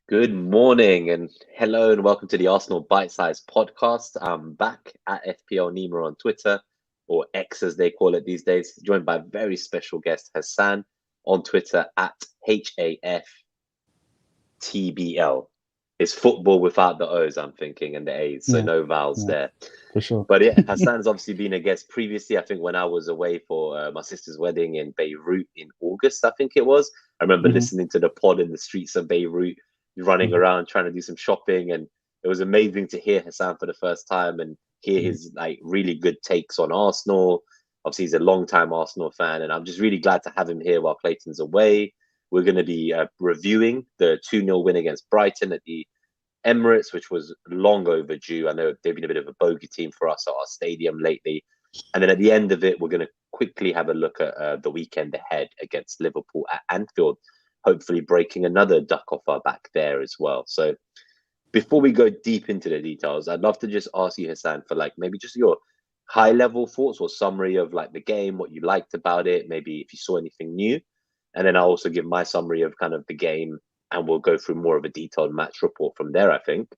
Good morning and hello and welcome to the Arsenal BiteSize Podcast. I'm back at FPL Nima on Twitter, or X as they call it these days, joined by a very special guest, Hassan, on Twitter at HAFTBL. It's football without the O's, I'm thinking, and the A's, so Yeah, no vowels yeah, there. for sure. But yeah, Hassan's obviously been a guest previously. I think when I was away for my sister's wedding in Beirut in August, I think it was. I remember hmm listening to the pod in the streets of Beirut, running hmm around trying to do some shopping, and it was amazing to hear Hassan for the first time and hear hmm his like really good takes on Arsenal. Obviously, he's a long-time Arsenal fan, and I'm just really glad to have him here while Clayton's away. We're going to be reviewing the 2-0 win against Brighton at the Emirates, which was long overdue. I know they've been a bit of a bogey team for us at our stadium lately. And then at the end of it, we're going to quickly have a look at the weekend ahead against Liverpool at Anfield, hopefully breaking another duck off our back there as well. So before we go deep into the details, I'd love to just ask you, Hassan, for like maybe just your high level thoughts or summary of like the game, what you liked about it, maybe if you saw anything new. And then I'll also give my summary of kind of the game and we'll go through more of a detailed match report from there, I think.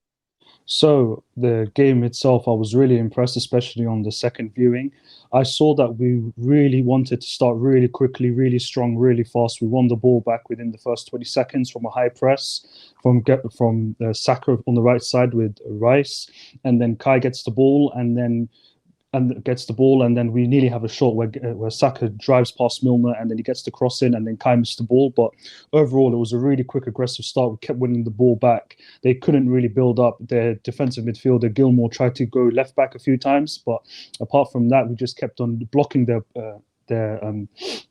So the game itself, I was really impressed, especially on the second viewing. I saw that we really wanted to start really quickly, really strong, really fast. We won the ball back within the first 20 seconds from a high press from Saka on the right side with Rice, and then Kai gets the ball, and then we nearly have a shot where Saka drives past Milner, and then he gets the cross in, and then Kai missed the ball. But overall, it was a really quick, aggressive start. We kept winning the ball back. They couldn't really build up. Their defensive midfielder Gilmore tried to go left back a few times, but apart from that, we just kept on blocking their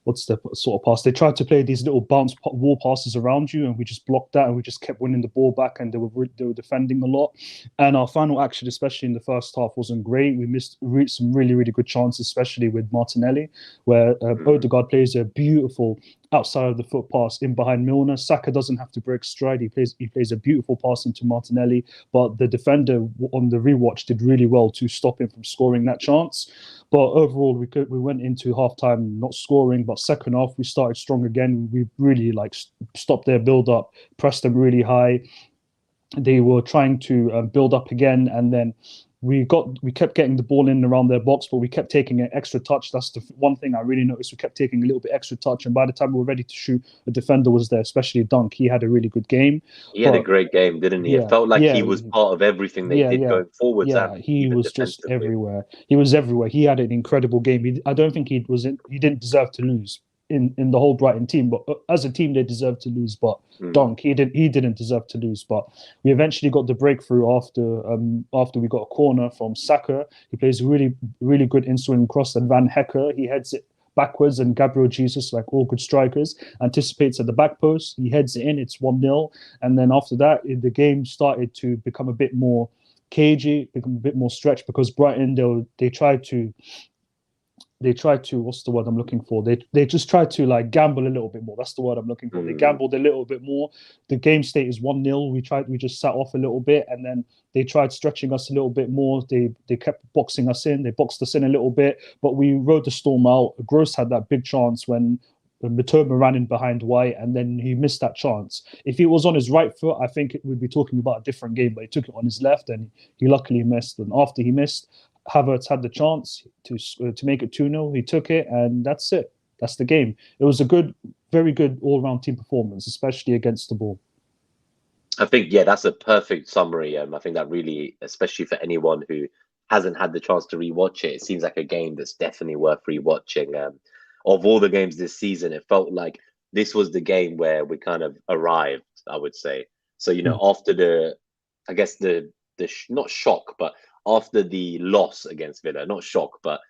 what's the sort of pass? They tried to play these little wall passes around you, and we just blocked that, and we just kept winning the ball back, and they were defending a lot. And our final action, especially in the first half, wasn't great. We missed some really really good chances, especially with Martinelli, where Mm. Odegaard plays a beautiful outside of the foot pass in behind Milner. Saka doesn't have to break stride. He plays a beautiful pass into Martinelli, but the defender on the rewatch did really well to stop him from scoring that chance. But overall, we went into halftime not scoring, but second half we started strong again. We really like stopped their build up, pressed them really high. They were trying to build up again, and then we kept getting the ball in around their box, but we kept taking an extra touch. That's the one thing I really noticed. We kept taking a little bit extra touch, and by the time we were ready to shoot, the defender was there, especially Dunk. He had a really good game, He had a but great game, didn't he? It yeah, felt like he yeah, was part of everything they yeah, did yeah, going forwards yeah. and He even was just defensively. everywhere. He was everywhere. He had an incredible game. I don't think he didn't deserve to lose in the whole Brighton team, but as a team they deserved to lose. But Mm. Donk, he didn't deserve to lose. But we eventually got the breakthrough after we got a corner from Saka. He plays a really really good in-swing cross, and Van Hecker he heads it backwards, and Gabriel Jesus, like all good strikers, anticipates at the back post. He heads it in. It's 1-0. And then after that, the game started to become a bit more cagey, become a bit more stretched, because Brighton they tried to what's the word I'm looking for? They just tried to like gamble a little bit more. That's the word I'm looking for. They Mm. gambled a little bit more. The game state is 1-0. We just sat off a little bit, and then they tried stretching us a little bit more. They kept boxing us in. They boxed us in a little bit, but we rode the storm out. Gross had that big chance when Matoma ran in behind White, and then he missed that chance. If he was on his right foot, I think we'd be talking about a different game, but he took it on his left, and he luckily missed. And after he missed, Havertz had the chance to make it 2-0. He took it, and that's it. That's the game. It was a good, very good all-round team performance, especially against the ball. I think, yeah, that's a perfect summary. I think that really, especially for anyone who hasn't had the chance to rewatch it, it seems like a game that's definitely worth rewatching. Of all the games this season, it felt like this was the game where we kind of arrived, I would say. So, Mm. after I guess not shock, but after the loss against Villa, not shock, but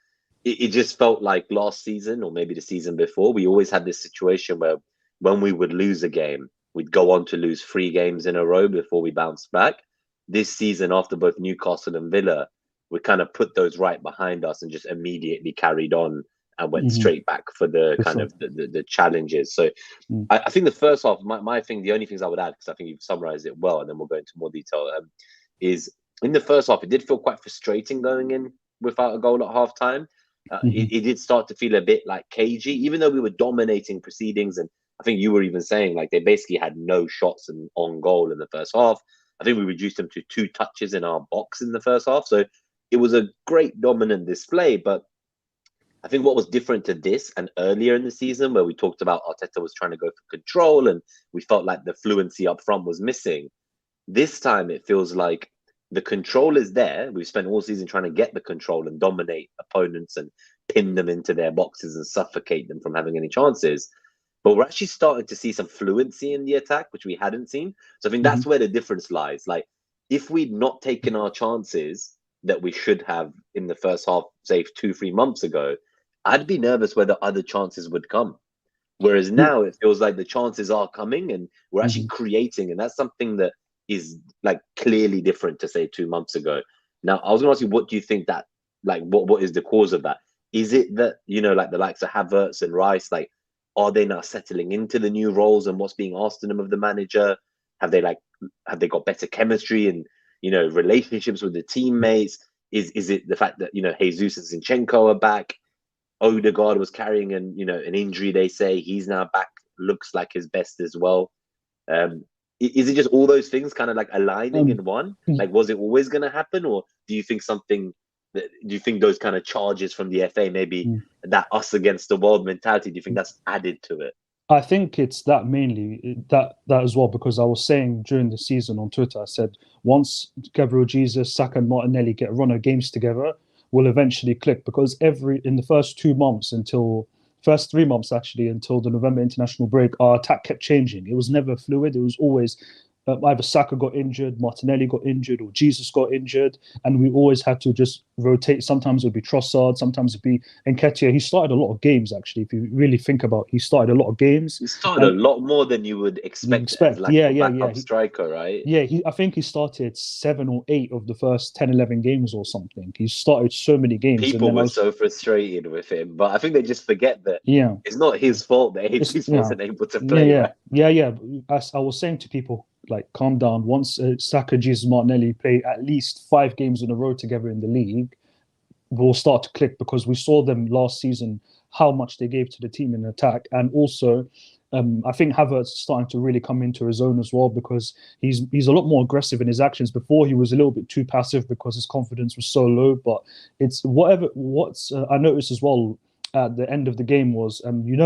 it just felt like last season or maybe the season before, we always had this situation where when we would lose a game, we'd go on to lose 3 games in a row before we bounced back. This season, after both Newcastle and Villa, we kind of put those right behind us and just immediately carried on and went Mhm. straight back for the For kind sure. of the challenges. So Mm. I think the first half, my thing, the only things I would add, because I think you've summarized it well, and then we'll go into more detail, is in the first half, it did feel quite frustrating going in without a goal at half time. Mhm. It did start to feel a bit like cagey, even though we were dominating proceedings and I think you were even saying like they basically had no shots on goal in the first half. I think we reduced them to 2 touches in our box in the first half. So it was a great dominant display. But I think what was different to this and earlier in the season, where we talked about Arteta was trying to go for control and we felt like the fluency up front was missing. This time it feels like the control is there. We've spent all season trying to get the control and dominate opponents and pin them into their boxes and suffocate them from having any chances. But we're actually starting to see some fluency in the attack, which we hadn't seen. So I think that's where the difference lies. Like, if we'd not taken our chances that we should have in the first half, say 2-3 months ago, I'd be nervous whether other chances would come. Whereas now it feels like the chances are coming and we're actually creating. And that's something that is like clearly different to say 2 months ago. Now, I was going to ask you, what do you think that, like, what is the cause of that? Is it that, you know, like the likes of Havertz and Rice, like, are they now settling into the new roles and what's being asked of them of the manager? Have they got better chemistry and, you know, relationships with the teammates? Is it the fact that, you know, Jesus and Zinchenko are back? Odegaard was carrying an injury, they say. He's now back, looks like his best as well. Is it just all those things kind of like aligning in one? Like, was it always going to happen? Or do you think those kind of charges from the FA, maybe that us against the world mentality, do you think that's added to it? I think it's that mainly, that as well, because I was saying during the season on Twitter, I said, once Gabriel Jesus, Saka and Martinelli get a run of games together, will eventually click, because in the first 3 months until the November international break, our attack kept changing. It was never fluid. It was always either Saka got injured, Martinelli got injured, or Jesus got injured, and we always had to just rotate. Sometimes it would be Trossard, sometimes it'd be Nketiah. He started a lot of games, actually. If you really think about it, he started a lot of games. He started a lot more than you would expect. As like a backup striker, right? Yeah, I think he started 7 or 8 of the first 10, 11 games or something. He started so many games. People were so frustrated with him, but I think they just forget that it's not his fault that Jesus wasn't able to play. Yeah. As I was saying to people, like, calm down. Once Saka, Jesus, Martinelli play at least 5 games in a row together in the league, we'll start to click, because we saw them last season, how much they gave to the team in attack. And also, I think Havertz is starting to really come into his own as well, because he's a lot more aggressive in his actions. Before, he was a little bit too passive because his confidence was so low. But it's I noticed as well at the end of the game was,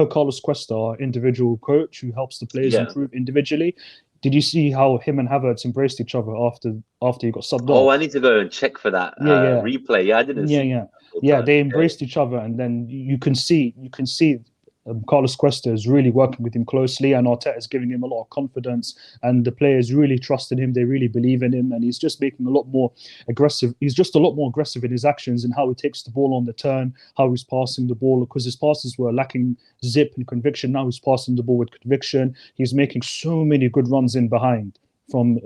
Carlos Cuesta, our individual coach who helps the players improve individually. Did you see how him and Havertz embraced each other after he got subbed off? Oh, I need to go and check for that replay. Yeah, I didn't see. Yeah, they embraced each other, and then you can see Carlos Cuesta is really working with him closely, and Arteta is giving him a lot of confidence, and the players really trust in him. They really believe in him, and he's just making a lot more aggressive. He's just a lot more aggressive in his actions and how he takes the ball on the turn, how he's passing the ball, because his passes were lacking zip and conviction. Now he's passing the ball with conviction. He's making so many good runs in behind, from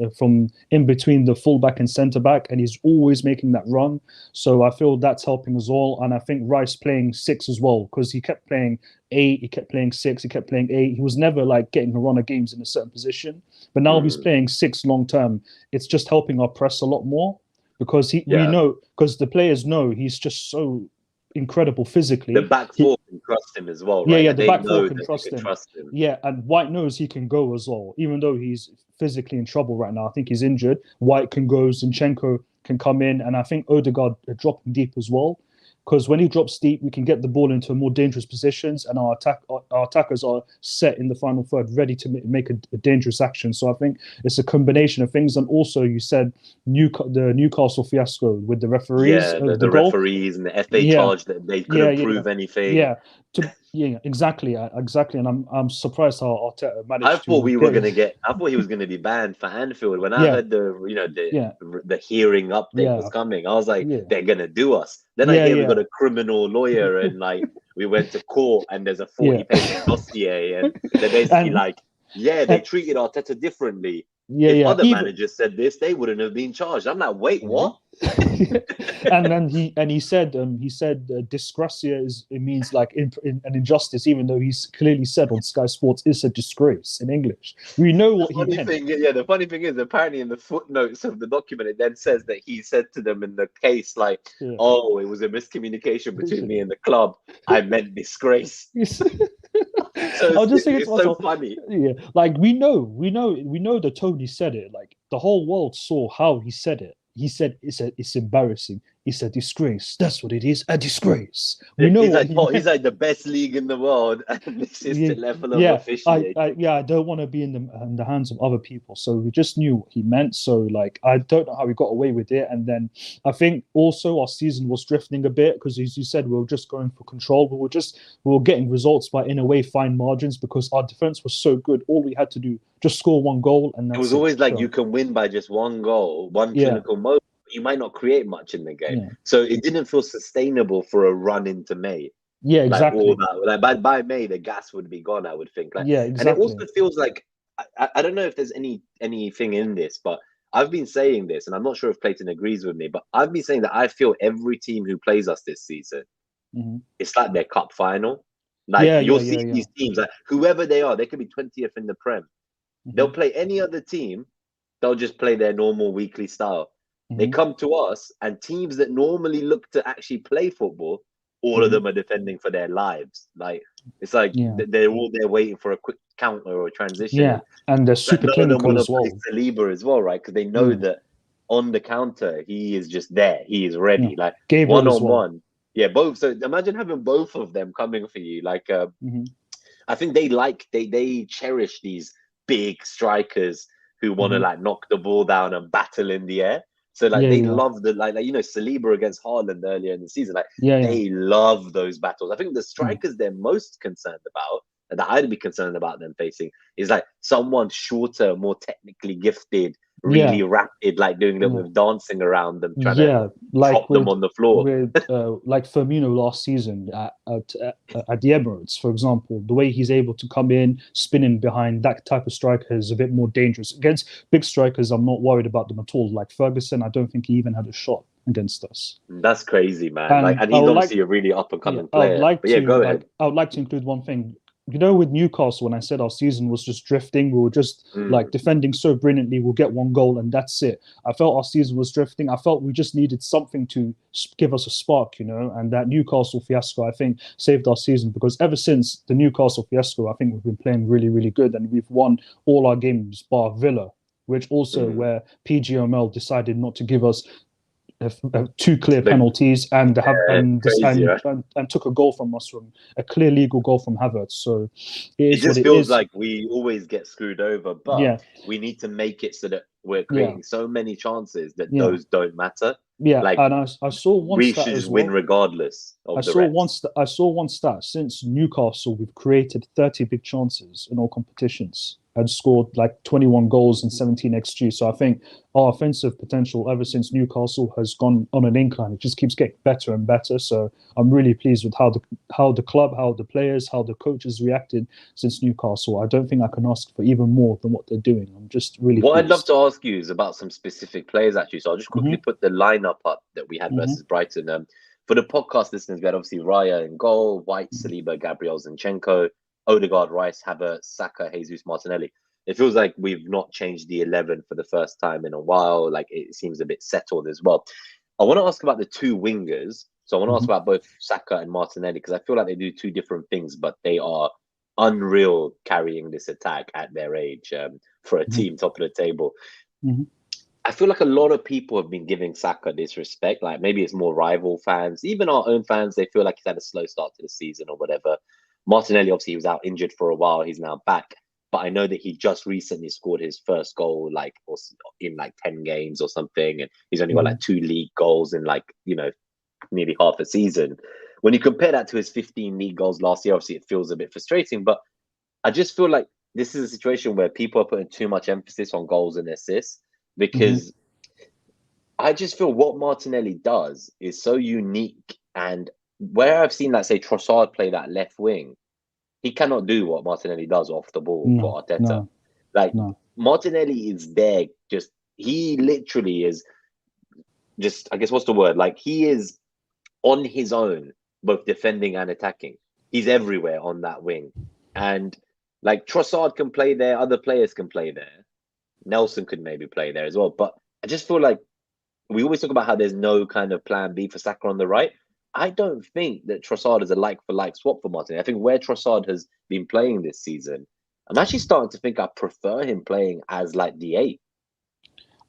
in between the fullback and centre back, and he's always making that run. So I feel that's helping us all. And I think Rice playing 6 as well, because he kept playing 8, he kept playing 6, he kept playing 8. He was never like getting a run of games in a certain position. But now he's playing 6 long term. It's just helping our press a lot more, because we know, because the players know he's just so incredible physically. The back four can trust him as well, right? Yeah, the back four can trust him. Yeah, and White knows he can go as well, even though he's physically in trouble right now. I think he's injured. White can go, Zinchenko can come in, and I think Odegaard dropping deep as well, because when he drops deep, we can get the ball into more dangerous positions, and our attackers are set in the final third, ready to make a dangerous action. So I think it's a combination of things. And also, you said the Newcastle fiasco with the referees. Yeah, the referees and the FA charge that they couldn't prove anything. Yeah, exactly. And I'm surprised how Arteta managed. I thought he was going to be banned for Anfield. When I heard the hearing update was coming, I was like, they're going to do us. Then I hear we got a criminal lawyer, and like we went to court, and there's a 40-page dossier, and they're basically they treated Arteta differently. If other managers said this, they wouldn't have been charged. I'm like, wait, what? And then he said disgracia means like an injustice, even though he's clearly said on Sky Sports it's a disgrace in English. We know what he meant. The funny thing is, apparently in the footnotes of the document, it then says that he said to them in the case, like, it was a miscommunication between me and the club. I meant disgrace. I was just thinking to it's so myself, funny. yeah, like we know that Tony said it. Like the whole world saw how he said it. He said it's embarrassing. It's a disgrace. That's what it is, a disgrace. We know He's what like, he oh, meant. he's like the best league in the world, and this is Yeah, the level of yeah, officiating. I don't want to be in the hands of other people. So we just knew what he meant. So like, I don't know how we got away with it. And then I think also our season was drifting a bit because, as you said, we were just going for control. We were getting results by, in a way, fine margins because our defense was so good. All we had to do just score one goal, and It that's was it. always like So you can win by just one goal, one yeah, clinical moment. You might not create much in the game, yeah, so it didn't feel sustainable for a run into May. yeah, Like all exactly. that, like by May, the gas would be gone. I would think, like, Yeah, and it also exactly. feels like I don't know if there's anything in this, but I've been saying this, and I'm not sure if Clayton agrees with me, but I've been saying that I feel every team who plays us this season, Hmm. it's like their cup final. Like Yeah, you'll yeah, see yeah, yeah. these teams, like whoever they are, they could be 20th in the Prem. They'll Hmm. play any other team, they'll just play their normal weekly style. They Hmm. come to us, and teams that normally look to actually play football, all of Hmm. them are defending for their lives. Like it's like Yeah, they're all there waiting for a quick counter or a transition, yeah, and and they're like super none of them clinical want to as play well. Saliba as well, right? Because they know Yeah, that on the counter he is just there, he is yeah. ready. Like Gabriel one as on well. one, yeah, both. So imagine having both of them coming for you. Like Hmm. I think they cherish these big strikers who want to Hmm. like knock the ball down and battle in the air. So like Yeah, they yeah, love the like Saliba against Haaland earlier in the season. Like yeah, yeah. they love those battles. I think the Mm. strikers they're most concerned about, and that I'd be concerned about them facing, is like someone shorter, more technically gifted, Yeah, really rapid, like doing a little yeah, bit of dancing around them, trying to yeah. Like drop them on the floor. like Firmino last season at the Emirates, for example, the way he's able to come in, spinning behind that type of striker is a bit more dangerous. Against big strikers, I'm not worried about them at all. Like Ferguson, I don't think he even had a shot against us. That's crazy, man. Like, And and I he's would like obviously a really up and Yeah, coming player. But yeah, go ahead. I would like to include one thing. With Newcastle, when I said our season was just drifting, we were just like Mm. defending so brilliantly. We'll get one goal and that's it. I felt our season was drifting. I felt we just needed something to give us a spark, and that Newcastle fiasco, I think, saved our season because ever since the Newcastle fiasco, I think we've been playing really, really good and we've won all our games bar Villa, which also Mm. where PGML decided not to give us two clear The penalties and have and this crazy, right? and took a goal from us, from a clear legal goal from Havertz. So it It is what just it feels is. like we always get screwed over, but Yeah, we need to make it so that we're yeah, creating so many chances that yeah, those don't matter. yeah. Like And I saw one we stat should just as win well. regardless of the rest. I saw one stat. Since Newcastle, we've created 30 big chances in all competitions and scored like 21 goals and 17 XG. So I think our offensive potential ever since Newcastle has gone on an incline. It just keeps getting better and better. So I'm really pleased with how the club, how the players, how the coaches reacted since Newcastle. I don't think I can ask for even more than what they're doing. I'm just really What I'd love pleased. to ask you is about some specific players, actually. So I'll just quickly Hmm. put the lineup up that we had Hmm. versus Brighton. For the podcast listeners, we had obviously Raya in goal, White, Saliba, Gabriel, Zinchenko, Odegaard, Rice, Havertz, Saka, Jesus, Martinelli. It feels like we've not changed the 11 for the first time in a while. Like it seems a bit settled as well. I want to ask about the two wingers. So I want to ask Hmm. about both Saka and Martinelli because I feel like they do two different things, but they are unreal carrying this attack at their age for a Hmm. team top of the table. Hmm. I feel like a lot of people have been giving Saka disrespect. Like maybe it's more rival fans, even our own fans. They feel like he's had a slow start to the season or whatever. Martinelli, obviously, he was out injured for a while. He's now back. But I know that he just recently scored his first goal, like or in like 10 games or something. And he's only got Hmm. like 2 league goals in like, nearly half a season. When you compare that to his 15 league goals last year, obviously it feels a bit frustrating. But I just feel like this is a situation where people are putting too much emphasis on goals and assists Hmm. because I just feel what Martinelli does is so unique. And where I've seen, like, say, Trossard play that left wing, he cannot do what Martinelli does off the ball No, for Arteta. no, Like, no. Martinelli is there, just, he literally is just, I guess, what's the word? Like, he is on his own, both defending and attacking. He's everywhere on that wing. And, like, Trossard can play there, other players can play there. Nelson could maybe play there as well. But I just feel like we always talk about how there's no kind of plan B for Saka on the right. I don't think that Trossard is a like for like swap for Martinelli. I think where Trossard has been playing this season, I'm actually starting to think I prefer him playing as like the 8.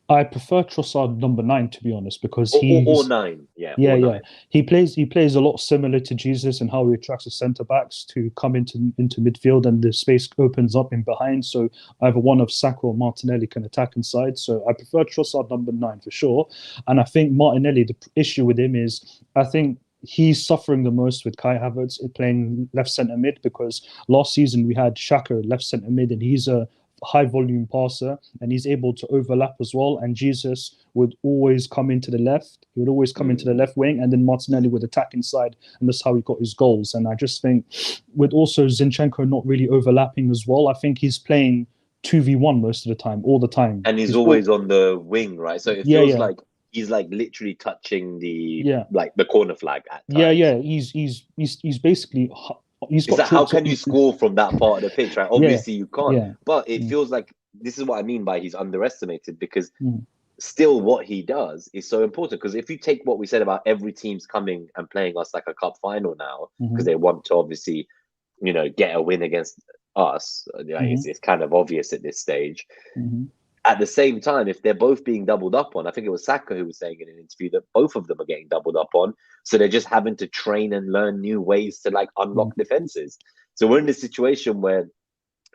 I prefer Trossard number 9, to be honest, because Or he's 9. Yeah, yeah, or yeah. 9. He plays a lot similar to Jesus in how he attracts the centre backs to come into midfield, and the space opens up in behind. So either one of Saka or Martinelli can attack inside. So I prefer Trossard number 9 for sure. And I think Martinelli, the issue with him is I think he's suffering the most with Kai Havertz playing left centre mid, because last season we had Xhaka left centre mid, and he's a high volume passer and he's able to overlap as well. And Jesus would always come into the left. He would always come into the left wing, and then Martinelli would attack inside, and that's how he got his goals. And I just think with also Zinchenko not really overlapping as well, I think he's playing 2v1 most of the time, all the time. And he's always on the wing, right? So it feels like he's like literally touching the like the corner flag at times. Yeah. He's basically Is that how can you score from that part of the pitch, right? Obviously you can't. But it feels like this is what I mean by he's underestimated, because still what he does is so important. Because if you take what we said about every team's coming and playing us like a cup final now, because they want to obviously, you know, get a win against us, it's kind of obvious at this stage. At the same time, if they're both being doubled up on, I think it was Saka who was saying in an interview that both of them are getting doubled up on. So they're just having to train and learn new ways to like unlock defenses. So we're in this situation where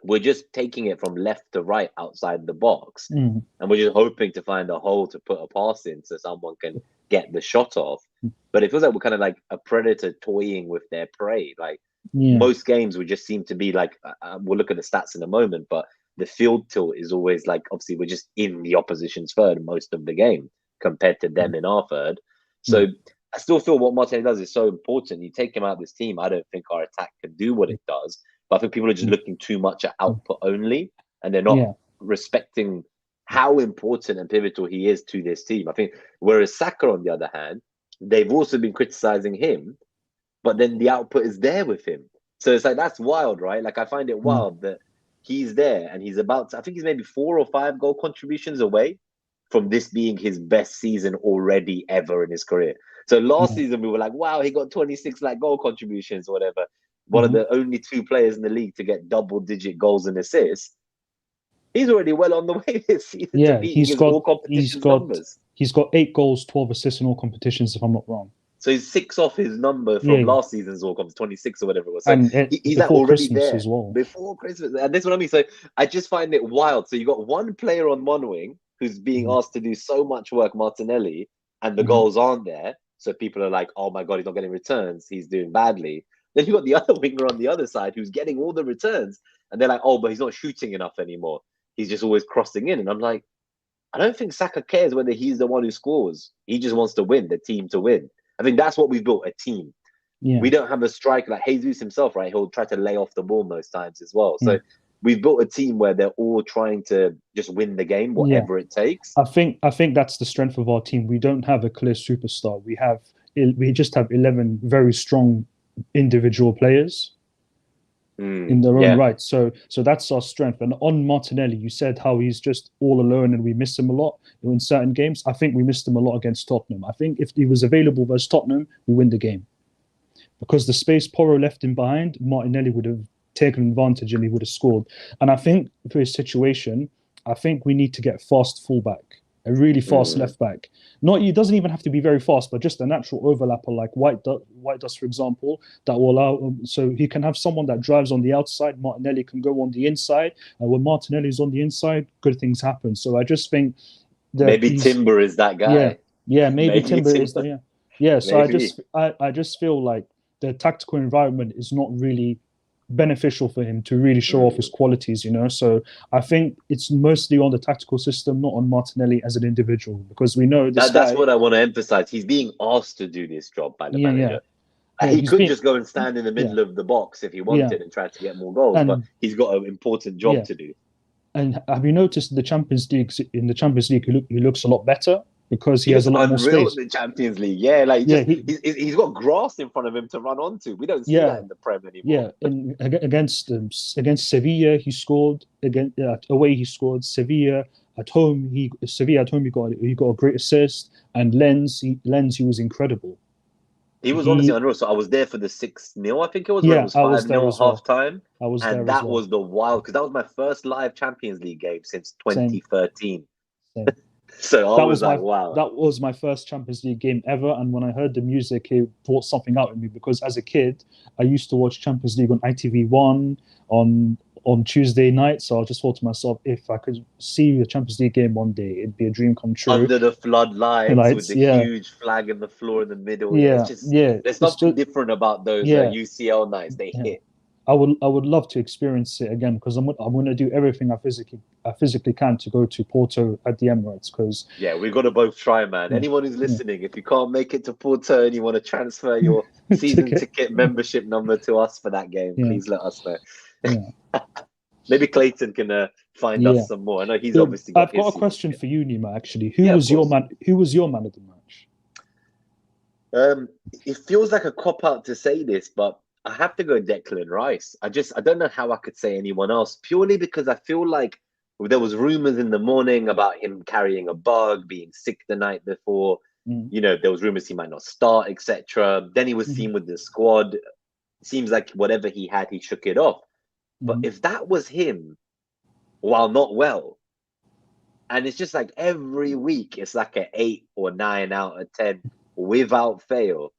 we're just taking it from left to right outside the box. And we're just hoping to find a hole to put a pass in so someone can get the shot off. But it feels like we're kind of like a predator toying with their prey. Like most games would just seem to be like, we'll look at the stats in a moment, but the field tilt is always like, obviously we're just in the opposition's third most of the game compared to them in our third. So I still feel what Martinelli does is so important. You take him out of this team, I don't think our attack can do what it does. But I think people are just looking too much at output only, and they're not respecting how important and pivotal he is to this team. I think whereas Saka, on the other hand, they've also been criticizing him, but then the output is there with him. So it's like, that's wild, right? Like I find it wild that he's there and he's about to, I think he's maybe 4 or 5 goal contributions away from this being his best season already ever in his career. So last season we were like, wow, he got 26 like goal contributions or whatever. One of the only 2 players in the league to get double-digit goals and assists. He's already well on the way this season to beating all competitions numbers. He's got 8 goals, 12 assists in all competitions, if I'm not wrong. So he's 6 off his number from last season's all competitions, 26 or whatever it was. So he's like already Christmas there as well. Before Christmas. And that's what I mean. So I just find it wild. So you got one player on one wing who's being asked to do so much work, Martinelli, and the goals aren't there. So people are like, oh my God, he's not getting returns. He's doing badly. Then you got the other winger on the other side who's getting all the returns. And they're like, oh, but he's not shooting enough anymore. He's just always crossing in. And I'm like, I don't think Saka cares whether he's the one who scores. He just wants to win, the team to win. I think that's what we've built, a team. We don't have a striker like Jesus himself, right? He'll try to lay off the ball most times as well. So we've built a team where they're all trying to just win the game, whatever it takes. I think that's the strength of our team. We don't have a clear superstar. We just have 11 very strong individual players in their own right. So that's our strength. And on Martinelli, you said how he's just all alone and we miss him a lot in certain games. I think we missed him a lot against Tottenham. I think if he was available versus Tottenham, we win the game. Because the space Porro left him behind, Martinelli would have taken advantage and he would have scored. And I think for his situation, I think we need to get fast fullback. A really fast left back. He doesn't even have to be very fast, but just a natural overlapper like White does, for example, that will allow so he can have someone that drives on the outside. Martinelli can go on the inside. When Martinelli's on the inside, good things happen. So I just think that maybe Timber is that guy. Maybe Timber is that. So I just feel like the tactical environment is not really beneficial for him to really show off his qualities, So I think it's mostly on the tactical system, not on Martinelli as an individual, because we know that's what I want to emphasize. He's being asked to do this job by the manager. He could just go and stand in the middle of the box if he wanted and try to get more goals, but he's got an important job to do. And have you noticed the Champions League? In the Champions League, he looks a lot better because he has a lot more space. In the Champions League, he's got grass in front of him to run onto. We don't see that in the Prem anymore. And against Sevilla, he scored. Away, he scored. Sevilla at home, he got a great assist. And Lens, he was incredible. He was honestly unreal. So I was there for the 6-0, I think it was, when it Yeah, was I was there 5-0 at as well. half time. I was there And as that well. was the wild, because that was my first live Champions League game since Same. 2013. Same. So I That was was like, my wow. that was my first Champions League game ever, and when I heard the music, it brought something out in me because as a kid, I used to watch Champions League on ITV1 on Tuesday night. So I just thought to myself, if I could see the Champions League game one day, it'd be a dream come true. Under the floodlights with the yeah, huge flag in the floor in the middle. yeah, yeah. There's It's something just different about those yeah, UCL nights. They yeah. hit. I would love to experience it again because I'm going to do everything I physically can to go to Porto at the Emirates because Yeah, we've got to both try, man. Anyone who's listening, if you can't make it to Porto and you want to transfer your season ticket membership number to us for that game, please let us know. Yeah. Maybe Clayton can find us some more. I know he's obviously got. I've got a question for you, Nima. Actually, Yeah, Who was your man of the match? It feels like a cop out to say this, but I have to go Declan Rice. I don't know how I could say anyone else, purely because I feel like there was rumors in the morning about him carrying a bug, being sick the night before. There was rumors he might not start, etc. Then he was seen with the squad. Seems like whatever he had, he shook it off. But if that was him, while not well, and it's just like every week, it's like an 8 or 9 out of 10 without fail.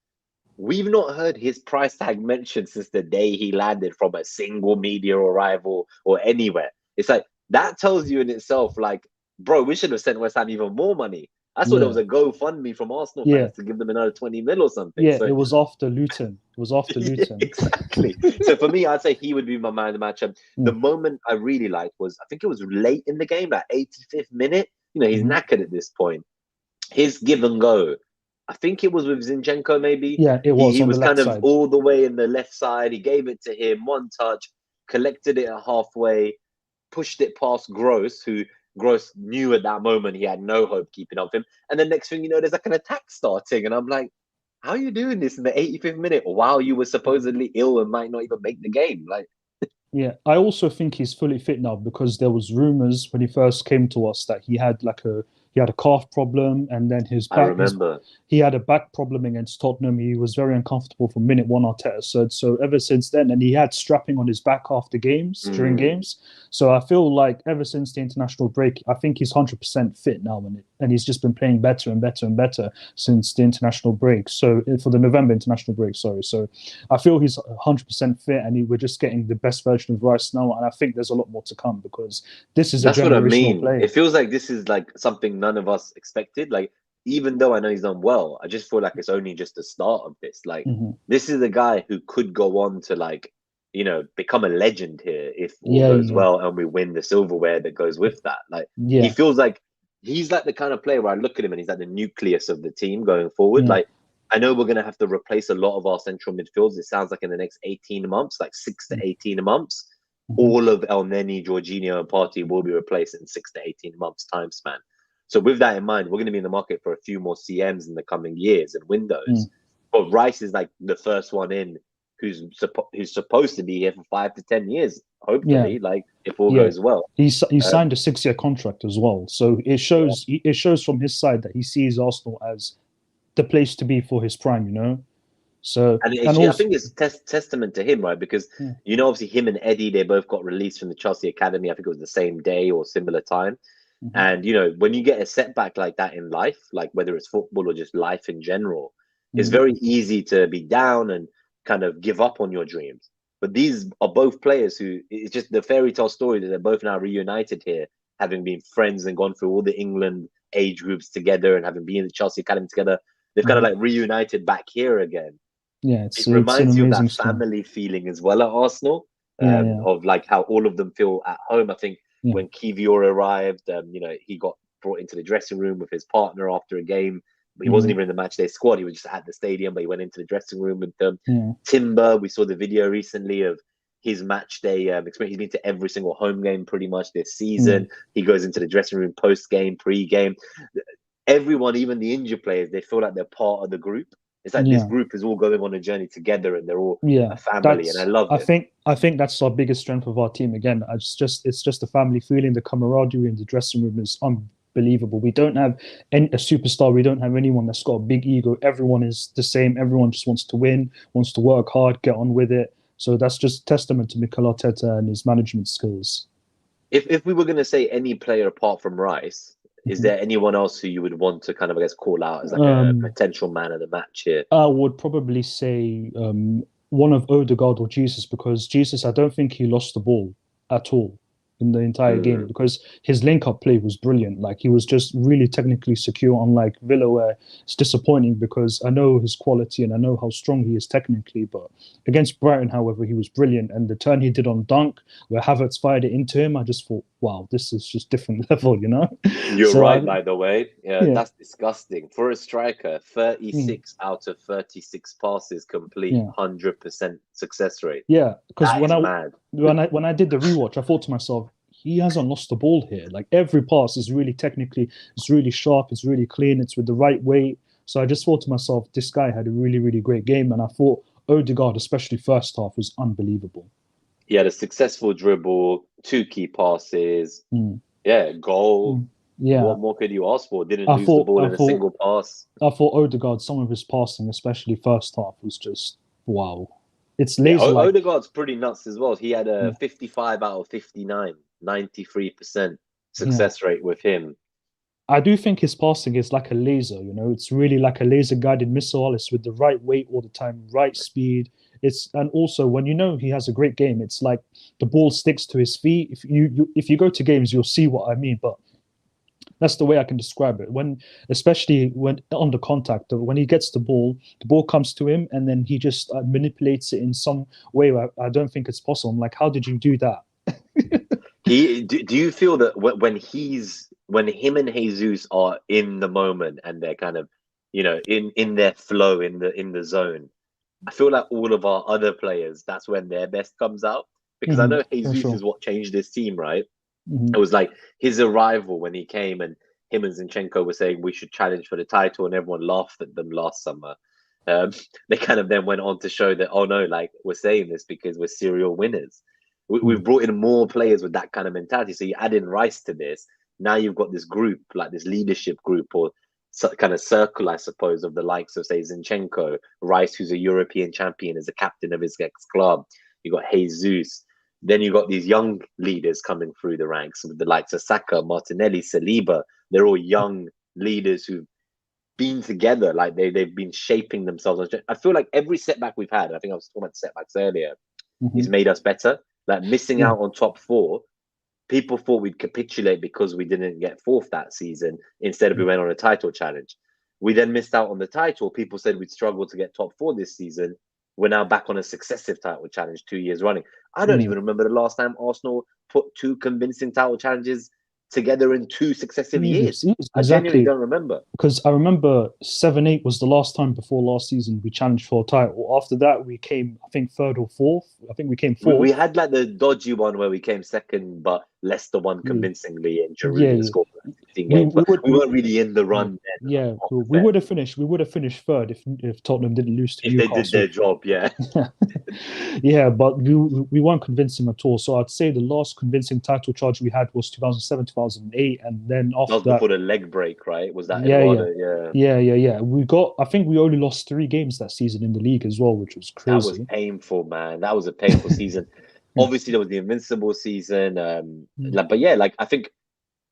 We've not heard his price tag mentioned since the day he landed from a single media arrival or anywhere. It's like, that tells you in itself, like, bro, we should have sent West Ham even more money. I thought there was a GoFundMe from Arsenal fans to give them another 20 mil or something. Yeah, so, it was after Luton. Exactly. So for me, I'd say he would be my man of the match. The moment I really liked was, I think it was late in the game, like 85th minute. He's knackered at this point. His give and go. I think it was with Zinchenko, maybe. Yeah, it was. He was kind of side. all the way in the left side. He gave it to him, one touch, collected it at halfway, pushed it past Gross, who Gross knew at that moment he had no hope keeping up with him. And the next thing you know, there's like an attack starting. And I'm like, how are you doing this in the 85th minute while you were supposedly ill and might not even make the game? Like, yeah, I also think he's fully fit now because there was rumors when he first came to us that he had a calf problem, and then he had a back problem against Tottenham. He was very uncomfortable from minute one, Arteta said. So ever since then, and he had strapping on his back after games, during games. So I feel like ever since the international break, I think he's 100% fit now, and he's just been playing better and better and better since the international break. So for the November international break, sorry. So I feel he's 100% fit, and we're just getting the best version of Rice now. And I think there's a lot more to come because this is a generational player. It feels like this is like something none of us expected. Like, even though I know he's done well, I just feel like it's only just the start of this. Like, this is a guy who could go on to, like, become a legend here if all goes well and we win the silverware that goes with that. Like, he feels like he's like the kind of player where I look at him and he's like the nucleus of the team going forward. Like, I know we're going to have to replace a lot of our central midfields. It sounds like in the next 18 months, like 6 to 18 months, all of El Neni, Jorginho, and Partey will be replaced in 6 to 18 months time span. So with that in mind, we're going to be in the market for a few more CMs in the coming years and windows. But Rice is like the first one in who's supposed to be here for 5 to 10 years, hopefully, like if all goes well. He signed a 6-year contract as well. So it shows from his side that he sees Arsenal as the place to be for his prime, So I think it's testament to him, right? Because obviously him and Eddie, they both got released from the Chelsea Academy. I think it was the same day or similar time. And when you get a setback like that in life, like whether it's football or just life in general, it's very easy to be down and kind of give up on your dreams. But these are both players who, it's just the fairy tale story that they're both now reunited here, having been friends and gone through all the England age groups together and having been in the Chelsea Academy together. They've kind of like reunited back here again. Yeah, it reminds you of that family feeling as well at Arsenal, of like how all of them feel at home. I think when Kivior arrived, he got brought into the dressing room with his partner after a game. But he wasn't even in the matchday squad. He was just at the stadium, but he went into the dressing room with them. Timber, we saw the video recently of his matchday experience. He's been to every single home game pretty much this season. He goes into the dressing room post-game, pre-game. Everyone, even the injured players, they feel like they're part of the group. It's like this group is all going on a journey together, and they're all a family, and I love it. I think that's our biggest strength of our team. Again, it's just the family feeling, the camaraderie in the dressing room is believable. We don't have a superstar. We don't have anyone that's got a big ego. Everyone is the same. Everyone just wants to win, wants to work hard, get on with it. So that's just testament to Mikel Arteta and his management skills. If we were going to say any player apart from Rice, is there anyone else who you would want to kind of, I guess, call out as like a potential man of the match here? I would probably say one of Odegaard or Jesus, because Jesus, I don't think he lost the ball at all in the entire game, because his link-up play was brilliant. Like, he was just really technically secure, unlike Villa, where it's disappointing because I know his quality and I know how strong he is technically, but against Brighton, however, he was brilliant. And the turn he did on Dunk, where Havertz fired it into him, I just thought, wow, this is just different level, you know? You're right, by the way. Yeah, that's disgusting. For a striker, 36 out of 36 passes complete, 100% success rate. Yeah, because when I did the rewatch, I thought to myself, he hasn't lost the ball here. Like, every pass is really technically, it's really sharp, it's really clean, it's with the right weight. So I just thought to myself, this guy had a really, really great game. And I thought Odegaard, especially first half, was unbelievable. He had a successful dribble, 2 key passes, goal. Yeah. What more could you ask for? Didn't lose the ball in a single pass. I thought Odegaard, some of his passing, especially first half, was just wow. It's laser. Odegaard's pretty nuts as well. He had a 55 out of 59, 93% success rate with him. I do think his passing is like a laser, you know, it's really like a laser guided missile. It's with the right weight all the time, right speed. And also when you know he has a great game, it's like the ball sticks to his feet. If you go to games, you'll see what I mean. But that's the way I can describe it. Especially when under contact, when he gets the ball comes to him, and then he just manipulates it in some way where I don't think it's possible. I'm like, how did you do that? Do you feel that when him and Jesus are in the moment and they're kind of, you know, in their flow, in the zone, I feel like all of our other players, that's when their best comes out? Because I know Jesus is what changed this team, right? It was like his arrival when he came, and him and Zinchenko were saying we should challenge for the title, and everyone laughed at them last summer. They kind of then went on to show that, oh no, like, we're saying this because we're serial winners. We've brought in more players with that kind of mentality. So you add in Rice to this. Now you've got this group, like this leadership group or kind of circle, I suppose, of the likes of, say, Zinchenko, Rice, who's a European champion, as a captain of his ex-club. You got Jesus. Then you got these young leaders coming through the ranks with the likes of Saka, Martinelli, Saliba. They're all young leaders who've been together, like they've been shaping themselves. I feel like every setback we've had, I think I was talking about setbacks earlier, has made us better. Like missing out on top 4, people thought we'd capitulate because we didn't get 4th that season. Instead of we went on a title challenge. We then missed out on the title. People said we'd struggle to get top 4 this season. We're now back on a successive title challenge 2 years running. I don't even remember the last time Arsenal put 2 convincing title challenges together in 2 successive years. Exactly. I genuinely don't remember. Because I remember 7-8 was the last time before last season we challenged for a title. After that, we came, I think, 3rd or 4th. I think we came 4th. We had like the dodgy one where we came 2nd, but Leicester won convincingly, and Giroud scored 15 games. We weren't really in the run then. Yeah, we would have finished 3rd if Tottenham didn't lose to Newcastle. They did their job, Yeah, but we weren't convincing at all. So I'd say the last convincing title charge we had was 2007, 2008, and then after that, before the leg break, right? Was that Yeah. I think we only lost 3 games that season in the league as well, which was crazy. That was painful, man. That was a painful season. Obviously, there was the Invincible season. I think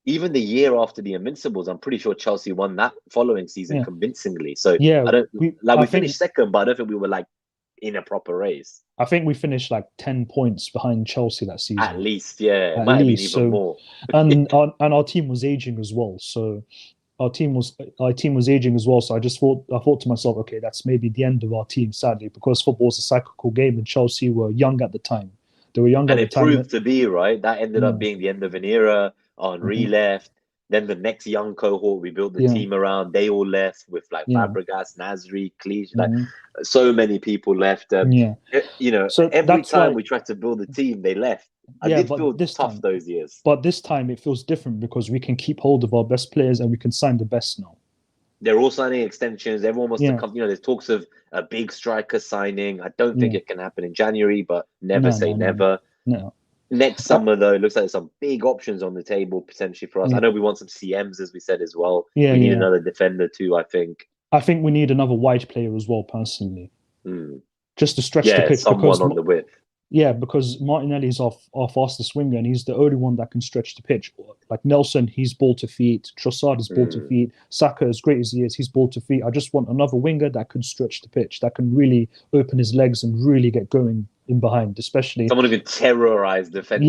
even the year after the Invincibles, I'm pretty sure Chelsea won that following season convincingly. So we finished 2nd, but I don't think we were like in a proper race. I think we finished like 10 points behind Chelsea that season. At least, yeah. It might have been even more. and our team was aging as well. So our team was aging as well. So I thought to myself, okay, that's maybe the end of our team, sadly, because football is a cyclical game, and Chelsea were young at the time. They were young at the time. And it proved to be, right? That ended up being the end of an era. Henry left. Then the next young cohort we built the team around, they all left with like Fabregas, Nasri, Cliche, like so many people left. You know, so every time we tried to build a team, they left. I did feel tough those years. But this time it feels different because we can keep hold of our best players and we can sign the best now. They're all signing extensions. Everyone wants to come. You know, there's talks of a big striker signing. I don't think it can happen in January, but never say never. No. Next summer, though, it looks like there's some big options on the table potentially for us. Yeah. I know we want some CMs, as we said as well. Yeah, we need yeah. another defender too, I think. I think we need another wide player as well, personally, just to stretch the pitch. Someone on the width. Yeah, because Martinelli's our fastest winger, and he's the only one that can stretch the pitch. Like Nelson, he's ball to feet. Trossard is ball to feet. Saka, as great as he is, he's ball to feet. I just want another winger that can stretch the pitch, that can really open his legs and really get going in behind, especially someone who can terrorize defenses.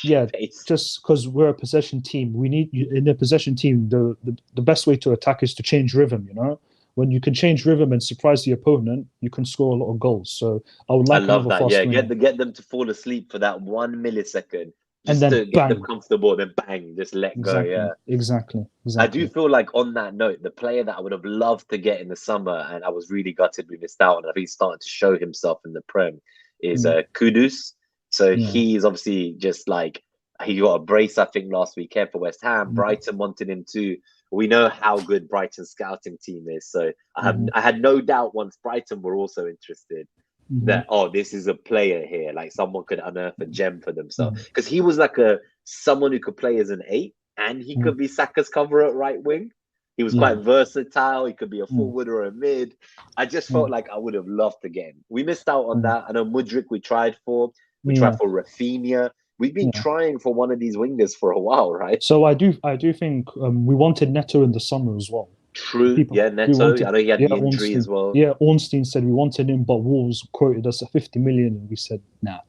Yeah. Just because we're a possession team, we need in a possession team. The best way to attack is to change rhythm. You know, when you can change rhythm and surprise the opponent, you can score a lot of goals. So I would like. I love that. Yeah, get them to fall asleep for that 1 millisecond, just and then to get them comfortable. Then bang, just let go. Yeah, exactly. I do feel like on that note, the player that I would have loved to get in the summer, and I was really gutted we missed out on. I think he's starting to show himself in the Prem. Is Kudus. So he's obviously just like he got a brace, I think, last weekend for West Ham. Brighton wanted him too. We know how good Brighton's scouting team is. So I had no doubt once Brighton were also interested that this is a player here, like someone could unearth a gem for themselves. Because he was like someone who could play as an 8 and he could be Saka's cover at right wing. He was quite versatile. He could be a forward or a mid. I just felt like I would have loved to get him. We missed out on that. I know Mudryk we tried for. We tried for Rafinha. We've been trying for one of these wingers for a while, right? So I do think we wanted Neto in the summer as well. True. Neto. I know he had the injury as well. Yeah, Ornstein said we wanted him, but Wolves quoted us at 50 million, and we said nah.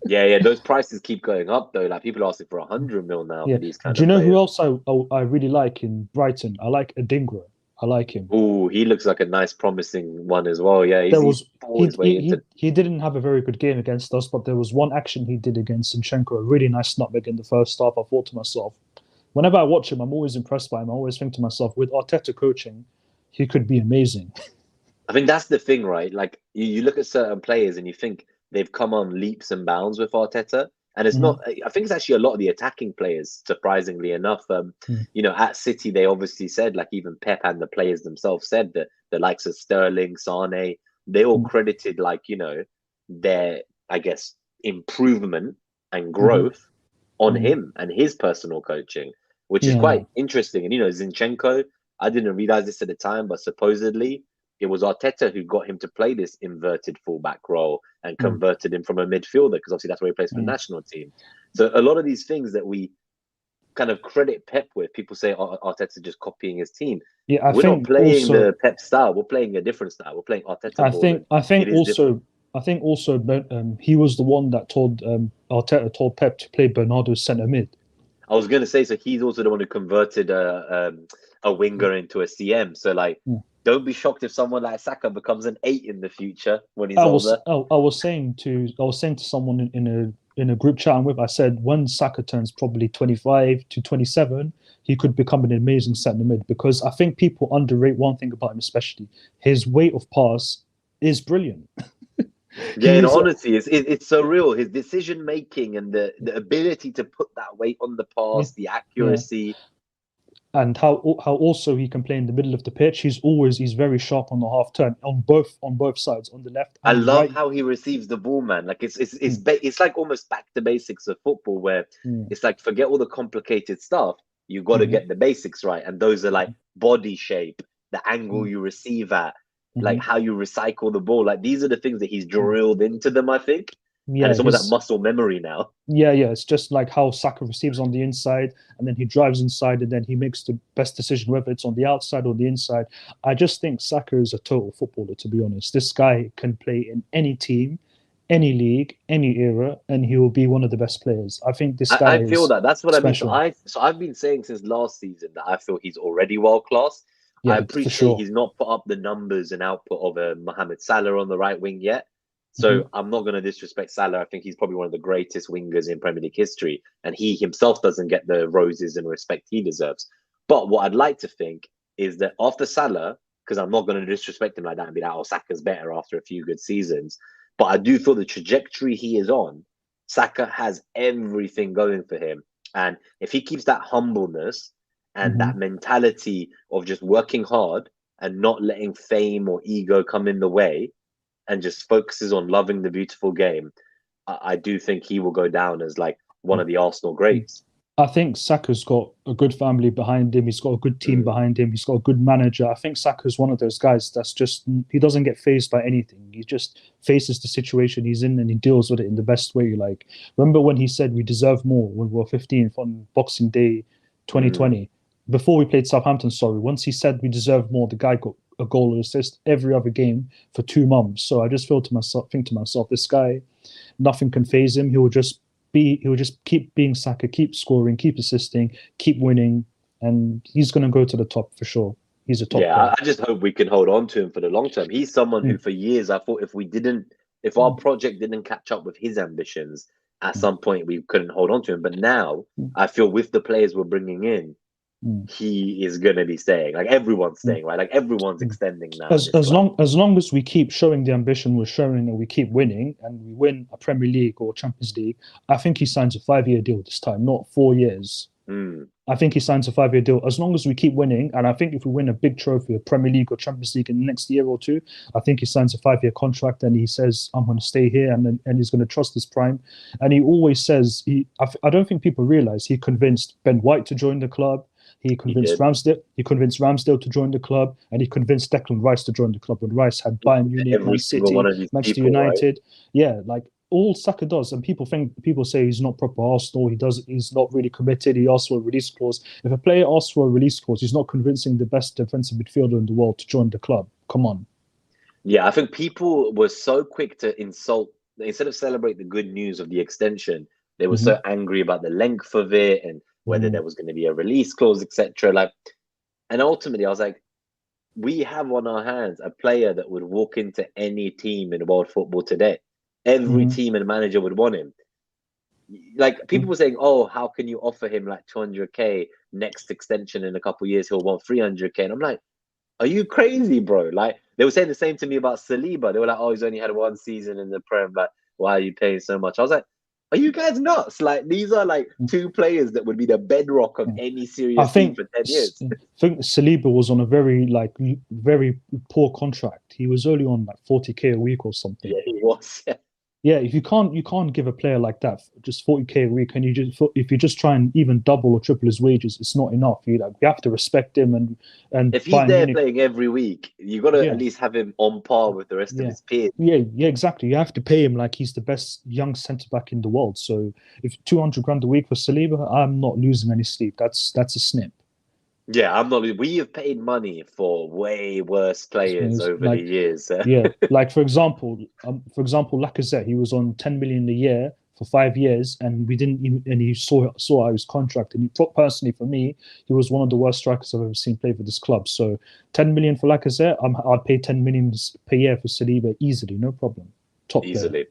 Yeah. Those prices keep going up though. Like people are asking for 100 mil now for these kind of. Do you know players. who else I really like in Brighton? I like Adingra. I like him. Oh, he looks like a nice, promising one as well. Yeah, he didn't have a very good game against us, but there was one action he did against Zinchenko, a really nice nutmeg in the first half. I thought to myself, whenever I watch him, I'm always impressed by him. I always think to myself, with Arteta coaching, he could be amazing. I think that's the thing, right? Like you look at certain players and you think they've come on leaps and bounds with Arteta. And it's not, I think it's actually a lot of the attacking players, surprisingly enough. You know, at City, they obviously said, like even Pep and the players themselves said that the likes of Sterling, Sane, they all credited like, you know, their, I guess, improvement and growth on him and his personal coaching, which is quite interesting. And, you know, Zinchenko, I didn't realize this at the time, but supposedly it was Arteta who got him to play this inverted fullback role and converted him from a midfielder, because obviously that's where he plays for the national team. So a lot of these things that we kind of credit Pep with, people say Arteta just copying his team. Yeah, we're not playing the Pep style. We're playing a different style. We're playing Arteta. I think also he was the one that told Arteta told Pep to play Bernardo centre mid. I was going to say, so he's also the one who converted a winger into a CM. So like. Don't be shocked if someone like Saka becomes an 8 in the future when he's older. I was saying to someone in a group chat I'm with, I said when Saka turns probably 25 to 27, he could become an amazing centre mid, because I think people underrate one thing about him, especially his weight of pass is brilliant. Yeah, in honesty, it's so real. His decision making and the ability to put that weight on the pass, the accuracy. Yeah. And how also he can play in the middle of the pitch. He's very sharp on the half turn on both sides, on the left. I love how he receives the ball, man. Like it's like almost back to basics of football, where it's like forget all the complicated stuff. You got to get the basics right, and those are like body shape, the angle you receive at, like how you recycle the ball. Like these are the things that he's drilled into them, I think. Yeah, and it's almost that muscle memory now. Yeah. It's just like how Saka receives on the inside, and then he drives inside, and then he makes the best decision, whether it's on the outside or the inside. I just think Saka is a total footballer, to be honest. This guy can play in any team, any league, any era, and he will be one of the best players. I think this guy. I feel that. That's what special. I mean. So I've been saying since last season that I feel he's already world class. Yeah, I appreciate he's not put up the numbers and output of a Mohamed Salah on the right wing yet. So I'm not going to disrespect Salah. I think he's probably one of the greatest wingers in Premier League history, and he himself doesn't get the roses and respect he deserves. But what I'd like to think is that after Salah, because I'm not going to disrespect him like that and be like, oh, Saka's better after a few good seasons. But I do feel the trajectory he is on, Saka has everything going for him. And if he keeps that humbleness and that mentality of just working hard and not letting fame or ego come in the way, and just focuses on loving the beautiful game, I do think he will go down as like one of the Arsenal greats. I think Saka's got a good family behind him. He's got a good team behind him. He's got a good manager. I think Saka's one of those guys that's just, he doesn't get fazed by anything. He just faces the situation he's in and he deals with it in the best way. Like, remember when he said we deserve more when we were 15th on Boxing Day 2020? Before we played Southampton, once he said we deserve more, the guy got a goal or assist every other game for 2 months. So I just think to myself, this guy, nothing can faze him. He'll just keep being Saka, keep scoring, keep assisting, keep winning, and he's going to go to the top for sure. He's a top player. I just hope we can hold on to him for the long term. He's someone who for years I thought if our project didn't catch up with his ambitions, at some point we couldn't hold on to him. But now I feel with the players we're bringing in, he is going to be staying. Like everyone's staying, right? Like everyone's extending now. As long as we keep showing the ambition we're showing and we keep winning and we win a Premier League or Champions League, I think he signs a 5-year deal this time, not 4 years. I think he signs a 5-year deal as long as we keep winning. And I think if we win a big trophy, a Premier League or Champions League in the next year or two, I think he signs a 5-year contract and he says, I'm going to stay here, and he's going to trust his prime. And he always says, I don't think people realize he convinced Ben White to join the club. He convinced Ramsdale. He convinced Ramsdale to join the club, and he convinced Declan Rice to join the club when Rice had Bayern Munich, Man City, Manchester United. Right? Yeah, like all Saka does, and people say he's not proper Arsenal. He's not really committed. He asks for a release clause. If a player asks for a release clause, he's not convincing the best defensive midfielder in the world to join the club. Come on. Yeah, I think people were so quick to insult. Instead of celebrate the good news of the extension, they were so angry about the length of it and whether there was going to be a release clause, etc. Like, and ultimately, I was like, we have on our hands a player that would walk into any team in world football today. Every team and manager would want him. Like, people were saying, "Oh, how can you offer him like 200k next extension in a couple of years? He'll want 300k." And I'm like, "Are you crazy, bro?" Like, they were saying the same to me about Saliba. They were like, "Oh, he's only had 1 season in the Prem. Like, why are you paying so much?" I was like, are you guys nuts? Like, these are like 2 players that would be the bedrock of any serious team for 10 years. I think Saliba was on a very poor contract. He was only on like 40k a week or something. Yeah, he was. Yeah, if you can't give a player like that just 40k a week, and if you just try and even double or triple his wages, it's not enough. You have to respect him and if he's there playing every week, you got to at least have him on par with the rest of his peers. Yeah, exactly. You have to pay him like he's the best young centre back in the world. So if 200 grand a week for Saliba, I'm not losing any sleep. That's a snip. Yeah, I'm not. We have paid money for way worse players over the years. Yeah, like for example, Lacazette, he was on 10 million a year for 5 years, and we didn't even. And he saw out his contract. And personally, for me, he was one of the worst strikers I've ever seen play for this club. So 10 million for Lacazette, I'd pay 10 million per year for Saliba easily, no problem. Top easily. Player.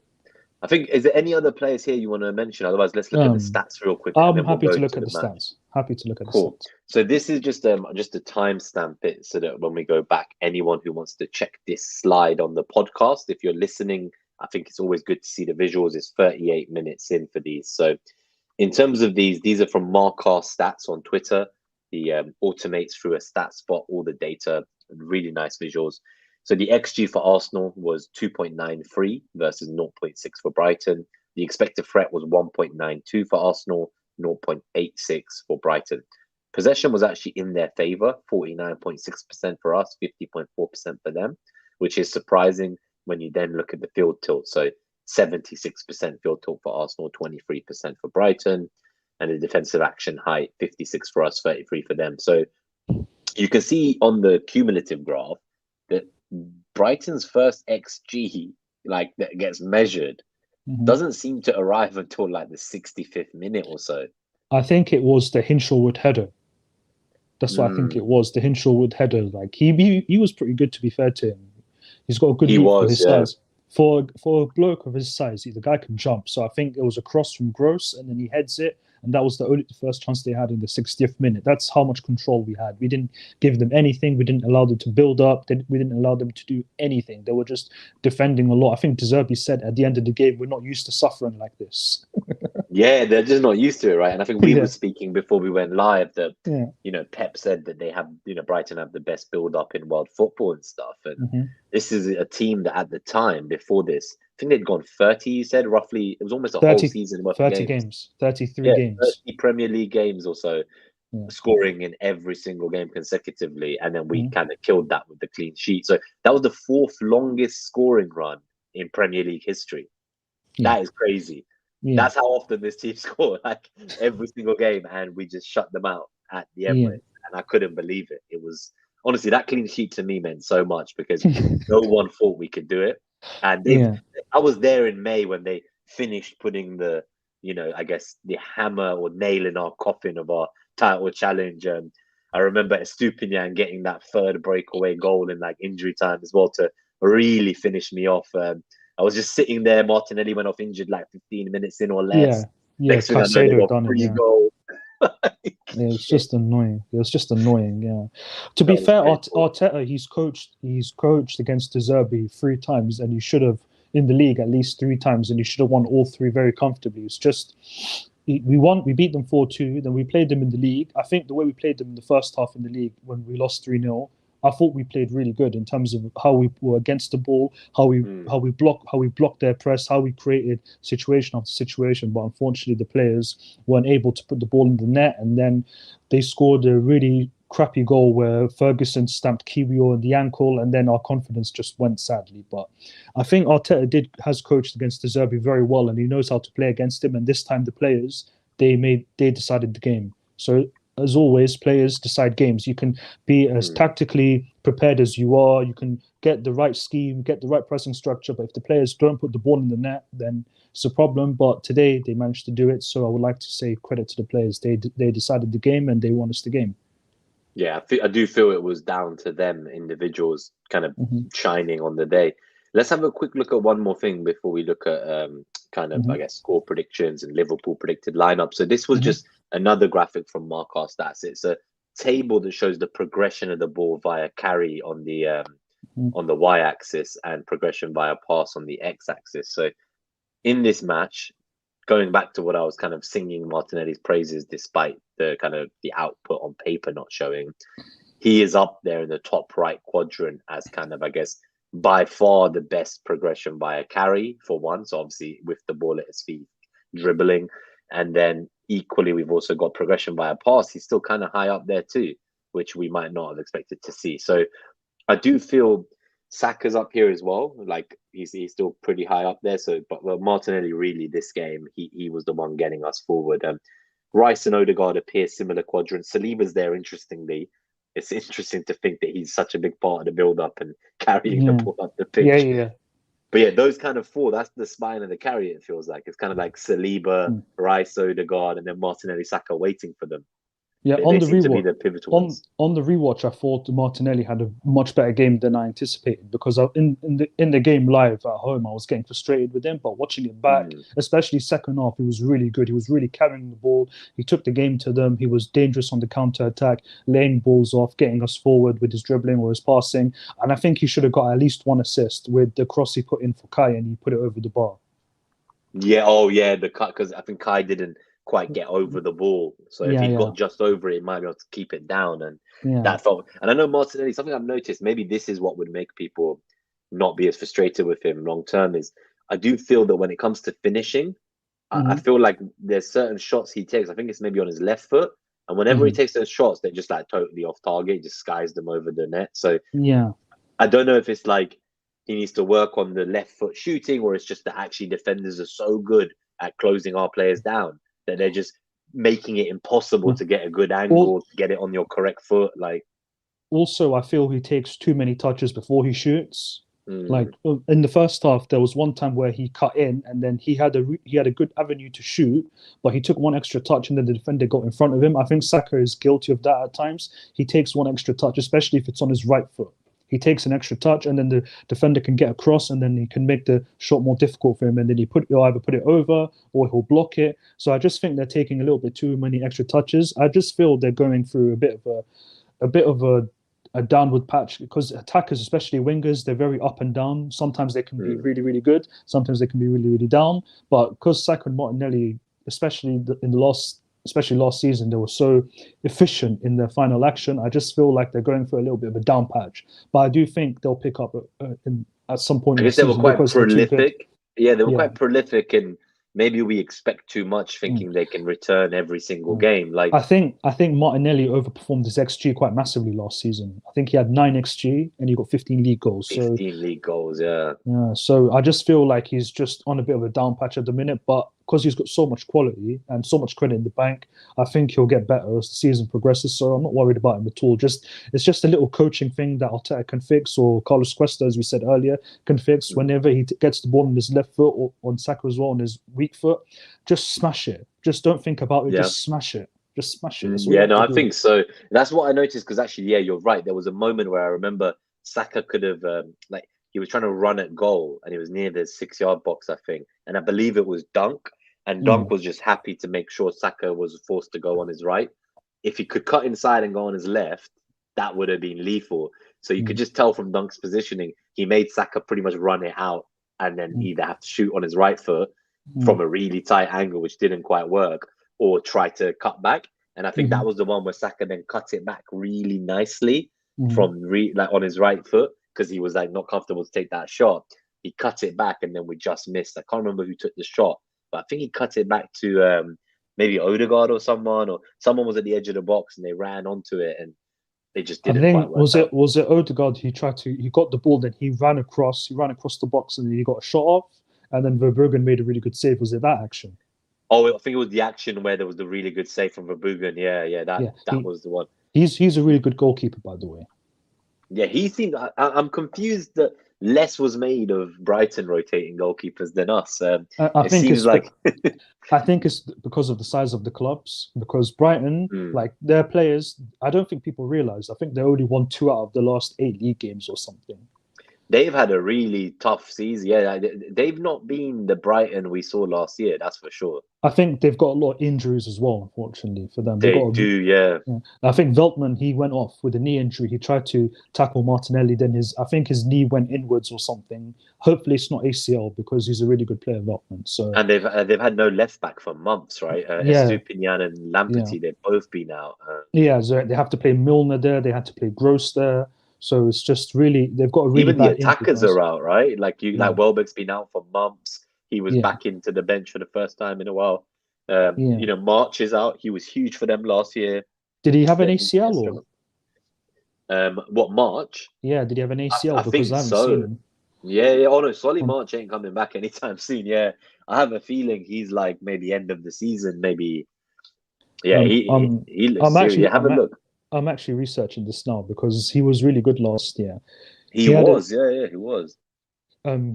I think, is there any other players here you want to mention? Otherwise, let's look at the stats real quick. I'm happy to look at the stats. Happy to look at the stats. So this is just a timestamp it so that when we go back, anyone who wants to check this slide on the podcast, if you're listening, I think it's always good to see the visuals. It's 38 minutes in for these. So in terms of these are from Marcar Stats on Twitter. He automates through a stat spot all the data. Really nice visuals. So the XG for Arsenal was 2.93 versus 0.6 for Brighton. The expected threat was 1.92 for Arsenal, 0.86 for Brighton. Possession was actually in their favour, 49.6% for us, 50.4% for them, which is surprising when you then look at the field tilt. So 76% field tilt for Arsenal, 23% for Brighton, and the defensive action height, 56 for us, 33 for them. So you can see on the cumulative graph that Brighton's first XG, like that gets measured, doesn't seem to arrive until like the 65th minute or so. I think it was the Hinshelwood header. That's what I think it was, the Hinshelwood header. Like he was pretty good, to be fair to him. He's got a good leap for his size. For a bloke of his size, the guy can jump. So I think it was a cross from Gross, and then he heads it. And that was the first chance they had in the 60th minute. That's how much control we had. We didn't give them anything. We didn't allow them to build up. We didn't allow them to do anything. They were just defending a lot. I think De Zerbi said at the end of the game, we're not used to suffering like this. Yeah, they're just not used to it, right? And I think we were speaking before we went live that, Pep said that they have, Brighton have the best build up in world football and stuff. And this is a team that at the time, before this, think they'd gone 30. You said roughly. It was almost a 30, whole season worth of 30 games. games, 33 games. 30 Premier League games or so, Yeah. scoring in every single game consecutively, and then we Mhm. kind of killed that with the clean sheet. So that was the 4th longest scoring run in Premier League history. Yeah. That is crazy. Yeah. That's how often this team scored, like every single game, and we just shut them out at the Emirates. Yeah. And I couldn't believe it. It was honestly, that clean sheet to me meant so much because no one thought we could do it. And I was there in May when they finished putting the, I guess the hammer or nail in our coffin of our title challenge. I remember Estupinian getting that 3rd breakaway goal in like injury time as well to really finish me off. I was just sitting there. Martinelli went off injured like 15 minutes in or less. Yeah. Next thing I know, they got 3 goals. It's just annoying. It was just annoying. Yeah. To be fair, Arteta, he's coached against De Zerbi 3 times, and he should have in the league at least 3 times, and he should have won all 3 very comfortably. It's just we beat them 4-2. Then we played them in the league. I think the way we played them in the first half in the league when we lost 3-0. I thought we played really good in terms of how we were against the ball, how we blocked their press, how we created situation after situation. But unfortunately, the players weren't able to put the ball in the net, and then they scored a really crappy goal where Ferguson stamped Kiwior in the ankle, and then our confidence just went sadly. But I think Arteta has coached against De Zerbi very well, and he knows how to play against him. And this time, the players they decided the game. So, as always, players decide games. You can be as tactically prepared as you are. You can get the right scheme, get the right pressing structure. But if the players don't put the ball in the net, then it's a problem. But today they managed to do it. So I would like to say credit to the players. They decided the game and they won us the game. Yeah, I do feel it was down to them individuals kind of shining on the day. Let's have a quick look at one more thing before we look at I guess, score predictions and Liverpool predicted lineup. So this was just another graphic from Marcar Stats. It's a table that shows the progression of the ball via carry on the y-axis and progression via pass on the x-axis. So in this match, going back to what I was kind of singing Martinelli's praises, despite the kind of the output on paper not showing, he is up there in the top right quadrant as kind of, I guess, by far the best progression via carry for one. So obviously with the ball at his feet, dribbling. And then equally, we've also got progression via pass. He's still kind of high up there too, which we might not have expected to see. So I do feel Saka's up here as well. Like he's still pretty high up there. So, but Martinelli really this game, he was the one getting us forward. Rice and Odegaard appear similar quadrants. Saliba's there, interestingly. It's interesting to think that he's such a big part of the build-up and carrying the ball up the pitch. Yeah. But yeah, those kind of 4, that's the spine of the carry, it feels like. It's kind of like Saliba, Rice, Odegaard, and then Martinelli, Saka waiting for them. Yeah, they seem to be the pivotal ones. On the rewatch, I thought Martinelli had a much better game than I anticipated because in the game live at home, I was getting frustrated with him. But watching it back, especially second half, he was really good. He was really carrying the ball. He took the game to them. He was dangerous on the counter attack, laying balls off, getting us forward with his dribbling or his passing. And I think he should have got at least 1 assist with the cross he put in for Kai, and he put it over the bar. Yeah, the cut, because I think Kai didn't quite get over the ball. So if he got just over it, he might be able to keep it down. And that felt. And I know Martinelli, something I've noticed, maybe this is what would make people not be as frustrated with him long term, is I do feel that when it comes to finishing, I feel like there's certain shots he takes. I think it's maybe on his left foot. And whenever he takes those shots, they're just like totally off target. He just skies them over the net. So I don't know if it's like he needs to work on the left foot shooting, or it's just that actually defenders are so good at closing our players down that they're just making it impossible to get a good angle, to get it on your correct foot. Like, also, I feel he takes too many touches before he shoots. Like in the first half, there was one time where he cut in, and then he had a good avenue to shoot, but he took 1 extra touch, and then the defender got in front of him. I think Saka is guilty of that at times. He takes 1 extra touch, especially if it's on his right foot. He takes an extra touch, and then the defender can get across, and then he can make the shot more difficult for him. And then he'll either put it over or he'll block it. So I just think they're taking a little bit too many extra touches. I just feel they're going through a bit of a downward patch, because attackers, especially wingers, they're very up and down. Sometimes they can be really, really good. Sometimes they can be really, really down. But because Saka and Martinelli, especially last season, they were so efficient in their final action, I just feel like they're going through a little bit of a down patch. But I do think they'll pick up at some point. I guess they were quite prolific Yeah, they were Yeah. quite prolific, and maybe we expect too much, thinking they can return every single Mm. game. Like, I think Martinelli overperformed his XG quite massively last season. I think he had 9 XG and he got 15 league goals. So 15 league goals, yeah. yeah, so I just feel like he's just on a bit of a down patch at the minute, but because he's got so much quality and so much credit in the bank, I think he'll get better as the season progresses. So I'm not worried about him at all. It's just a little coaching thing that Arteta can fix, or Carlos Cuesta, as we said earlier, can fix. Whenever he gets the ball on his left foot, or on Saka as well on his weak foot, just smash it. Just don't think about it. Yeah. Just smash it. Just smash it. That's all Yeah, you have no, to I do. think so. That's what I noticed, because actually, yeah, you're right. There was a moment where I remember Saka could have, like, he was trying to run at goal and he was near the 6-yard box, I think. And I believe it was Dunk. And Dunk was just happy to make sure Saka was forced to go on his right. If he could cut inside and go on his left, that would have been lethal. So you could just tell from Dunk's positioning, he made Saka pretty much run it out and then either have to shoot on his right foot from a really tight angle, which didn't quite work, or try to cut back. And I think that was the one where Saka then cut it back really nicely from like on his right foot, because he was like not comfortable to take that shot. He cut it back and then we just missed. I can't remember who took the shot, but I think he cut it back to maybe Odegaard or someone was at the edge of the box and they ran onto it and they just didn't quite work out. Was it Odegaard? He got the ball, then he ran across the box and then he got a shot off, and then Verbruggen made a really good save. Was it that action? Oh, I think it was the action where there was the really good save from Verbruggen. Yeah, that was the one. He's a really good goalkeeper, by the way. Yeah, he seemed. I'm confused that less was made of Brighton rotating goalkeepers than us. I think it's because of the size of the clubs. Because Brighton, like their players, I don't think people realize. I think they only won 2 out of the last 8 league games or something. They've had a really tough season. Yeah, they've not been the Brighton we saw last year. That's for sure. I think they've got a lot of injuries as well, unfortunately, for them. They do, yeah. I think Veltman, he went off with a knee injury. He tried to tackle Martinelli, then I think his knee went inwards or something. Hopefully it's not ACL, because he's a really good player, Veltman. So, and they've had no left back for months, right? Estupinian and Lamptey, they've both been out. So they have to play Milner there. They had to play Gross there. So it's just really, they've got a really even the attackers are out, right? Like Welbeck's been out for months. He was back into the bench for the first time in a while. March is out. He was huge for them last year. Did he have an ACL or? What, March? Yeah, did he have an ACL? I think so. Yeah. Oh no, Solly March ain't coming back anytime soon. Yeah, I have a feeling he's like maybe end of the season, maybe. Yeah, he looks serious. Have a look. I'm actually researching this now because he was really good last year. He was.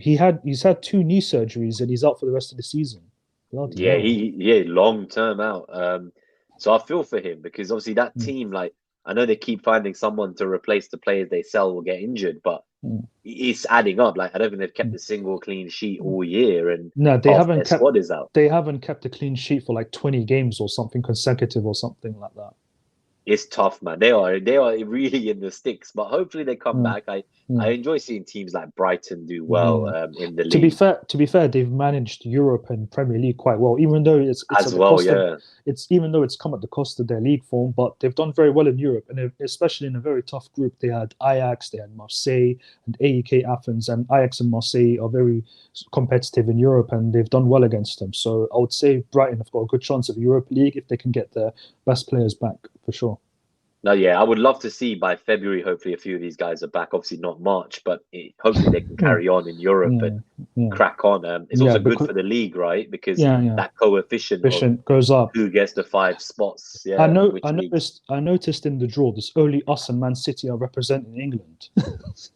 He's had 2 knee surgeries and he's out for the rest of the season. Bloody hell. Long term out. So I feel for him, because obviously that team, like, I know they keep finding someone to replace the players they sell will get injured, but it's adding up. Like, I don't think they've kept a single clean sheet all year, and no, they haven't kept. Squad is out. They haven't kept a clean sheet for like 20 games or something consecutive or something like that. It's tough, man. They are really in the sticks, but hopefully they come back. I enjoy seeing teams like Brighton do well in the league. To be fair, they've managed Europe and Premier League quite well, even though it's even though it's come at the cost of their league form. But they've done very well in Europe, and especially in a very tough group. They had Ajax, they had Marseille, and AEK Athens, and Ajax and Marseille are very competitive in Europe, and they've done well against them. So I would say Brighton have got a good chance of Europa League if they can get their best players back, for sure. No, yeah, I would love to see by February, hopefully a few of these guys are back. Obviously not March, but hopefully they can carry on in Europe and crack on. It's also good for the league, right? Because that coefficient goes up. Who gets the 5 spots? Yeah, I noticed in the draw, there's only us and Man City are representing England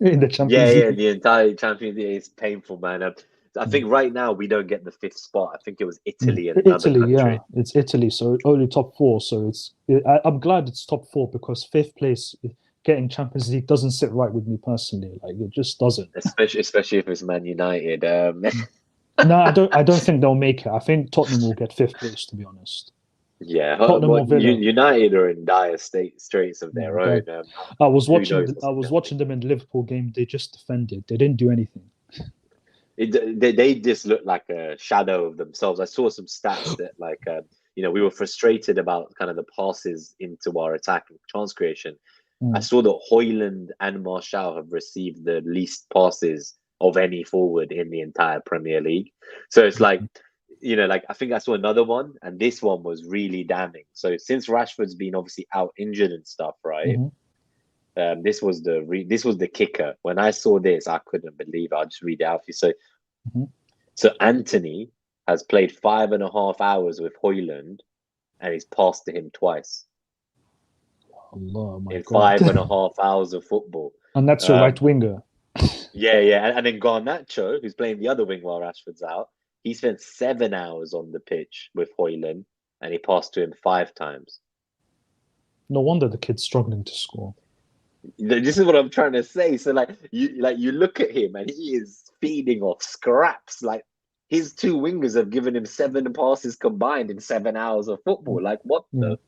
in the Champions League. Yeah, the entire Champions League is painful, man. I think right now we don't get the 5th spot. I think it was Italy and another country. Yeah, it's Italy, so only top 4. So I'm glad it's top 4, because 5th place getting Champions League doesn't sit right with me personally. Like, it just doesn't. Especially if it's Man United. No, I don't think they'll make it. I think Tottenham will get 5th place, to be honest. Yeah, United are in dire straits of their own. I was watching them in the Liverpool game. They just defended. They didn't do anything. They just look like a shadow of themselves. I saw some stats that, like, we were frustrated about kind of the passes into our attack and chance creation. I saw that Højlund and Martial have received the least passes of any forward in the entire Premier League. So it's like, like I think I saw another one, and this one was really damning. So since Rashford's been obviously out injured and stuff, right? This was the kicker. When I saw this, I couldn't believe it. I'll just read it out for you. So, so Anthony has played 5.5 hours with Højlund, and he's passed to him twice. Allah, my in God. 5.5 hours of football. And that's your right winger. Yeah. And then Garnacho, who's playing the other wing while Rashford's out, he spent 7 hours on the pitch with Højlund, and he passed to him 5 times. No wonder the kid's struggling to score. This is what I'm trying to say. So you look at him and he is feeding off scraps. Like his 2 wingers have given him 7 passes combined in 7 hours of football. Like what the?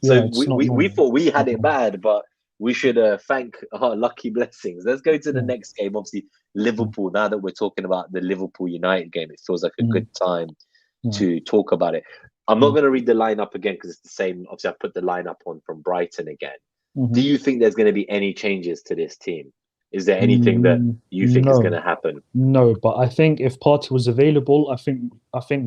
So we thought we had it bad, but we should thank our lucky blessings. Let's go to the next game. Obviously, Liverpool. Now that we're talking about the Liverpool United game, it feels like a good time to talk about it. I'm not going to read the lineup again because it's the same. Obviously, I put the lineup on from Brighton again. Do you think there's going to be any changes to this team? Is there anything that you think is going to happen? No, but I think if Partey was available, I think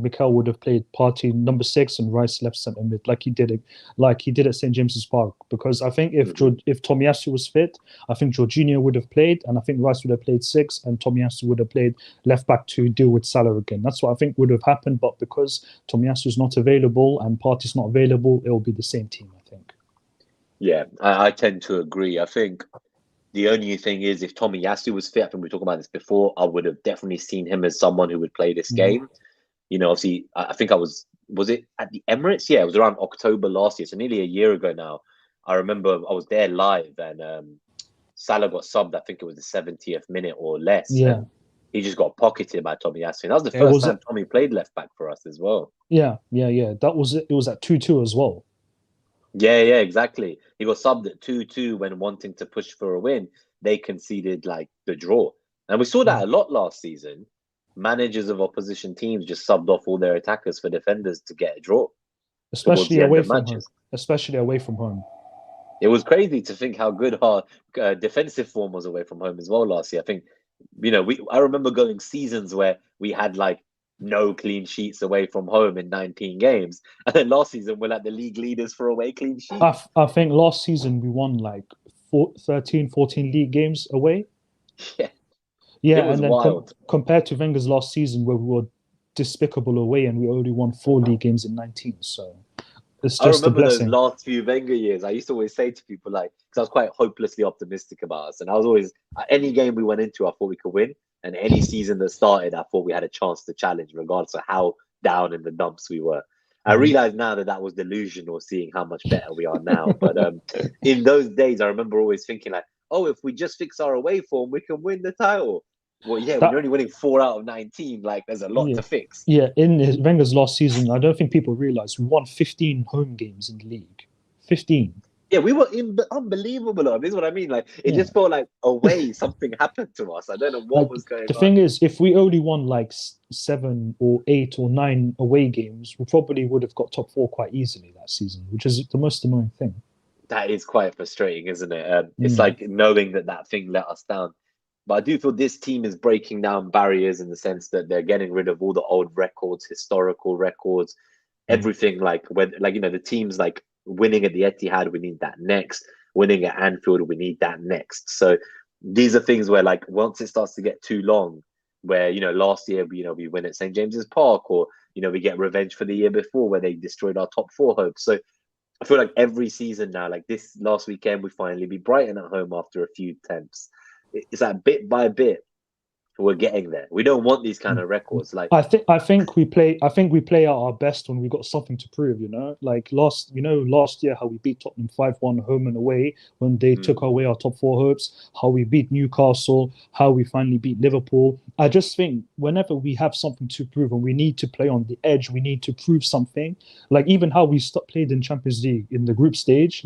Mikel would have played Partey number 6 and Rice left centre mid like he did at St James's Park. Because I think if Tomiyasu was fit, I think Jorginho would have played, and I think Rice would have played 6, and Tomiyasu would have played left back to deal with Salah again. That's what I think would have happened. But because Tomiyasu is not available and Partey's not available, it will be the same team, I think. Yeah, I tend to agree. I think the only thing is if Tomiyasu was fit, I think we talked about this before, I would have definitely seen him as someone who would play this game. Obviously, I think was it at the Emirates? Yeah, it was around October last year, so nearly a year ago now. I remember I was there live and Salah got subbed, I think it was the 70th minute or less. Yeah. He just got pocketed by Tomiyasu. And that was the first time Tommy played left back for us as well. Yeah. That was it. It was at 2-2 as well. Yeah, exactly. He got subbed at 2-2 when wanting to push for a win. They conceded like the draw. And we saw that a lot last season. Managers of opposition teams just subbed off all their attackers for defenders to get a draw. Especially away from home. It was crazy to think how good our defensive form was away from home as well last year. I think, I remember going seasons where we had like no clean sheets away from home in 19 games. And then last season, we're like the league leaders for away clean sheets. I think last season we won like 13, 14 league games away. Yeah, and then compared to Wenger's last season where we were despicable away and we only won 4 league games in 19. So it's just I remember a blessing. Those last few Wenger years, I used to always say to people because I was quite hopelessly optimistic about us. And I was always, any game we went into, I thought we could win. And any season that started, I thought we had a chance to challenge, regardless of how down in the dumps we were. I realize now that was delusional, seeing how much better we are now. But in those days, I remember always thinking if we just fix our away form, we can win the title. Well, yeah, when you're only winning 4 out of 19, there's a lot to fix. Yeah, in Wenger's last season, I don't think people realize we won 15 home games in the league. 15. Yeah, we were unbelievable. This is what I mean. It just felt like away something happened to us. I don't know what was going on. The thing is, if we only won 7 or 8 or 9 away games, we probably would have got top 4 quite easily that season, which is the most annoying thing. That is quite frustrating, isn't it? It's like knowing that thing let us down. But I do feel this team is breaking down barriers in the sense that they're getting rid of all the old records, historical records, everything the teams winning at the Etihad, we need that next. Winning at Anfield, we need that next. So these are things where once it starts to get too long, where last year we win at St James's Park, or we get revenge for the year before where they destroyed our top 4 hopes. So I feel like every season now, this last weekend, we finally beat Brighton at home after a few attempts. It's bit by bit we're getting there. We don't want these kind of records. I think we play at our best when we got something to prove. Last year how we beat Tottenham 5-1 home and away when they took away our top 4 hopes. How we beat Newcastle. How we finally beat Liverpool. I just think whenever we have something to prove and we need to play on the edge, we need to prove something. Even how we played in Champions League in the group stage.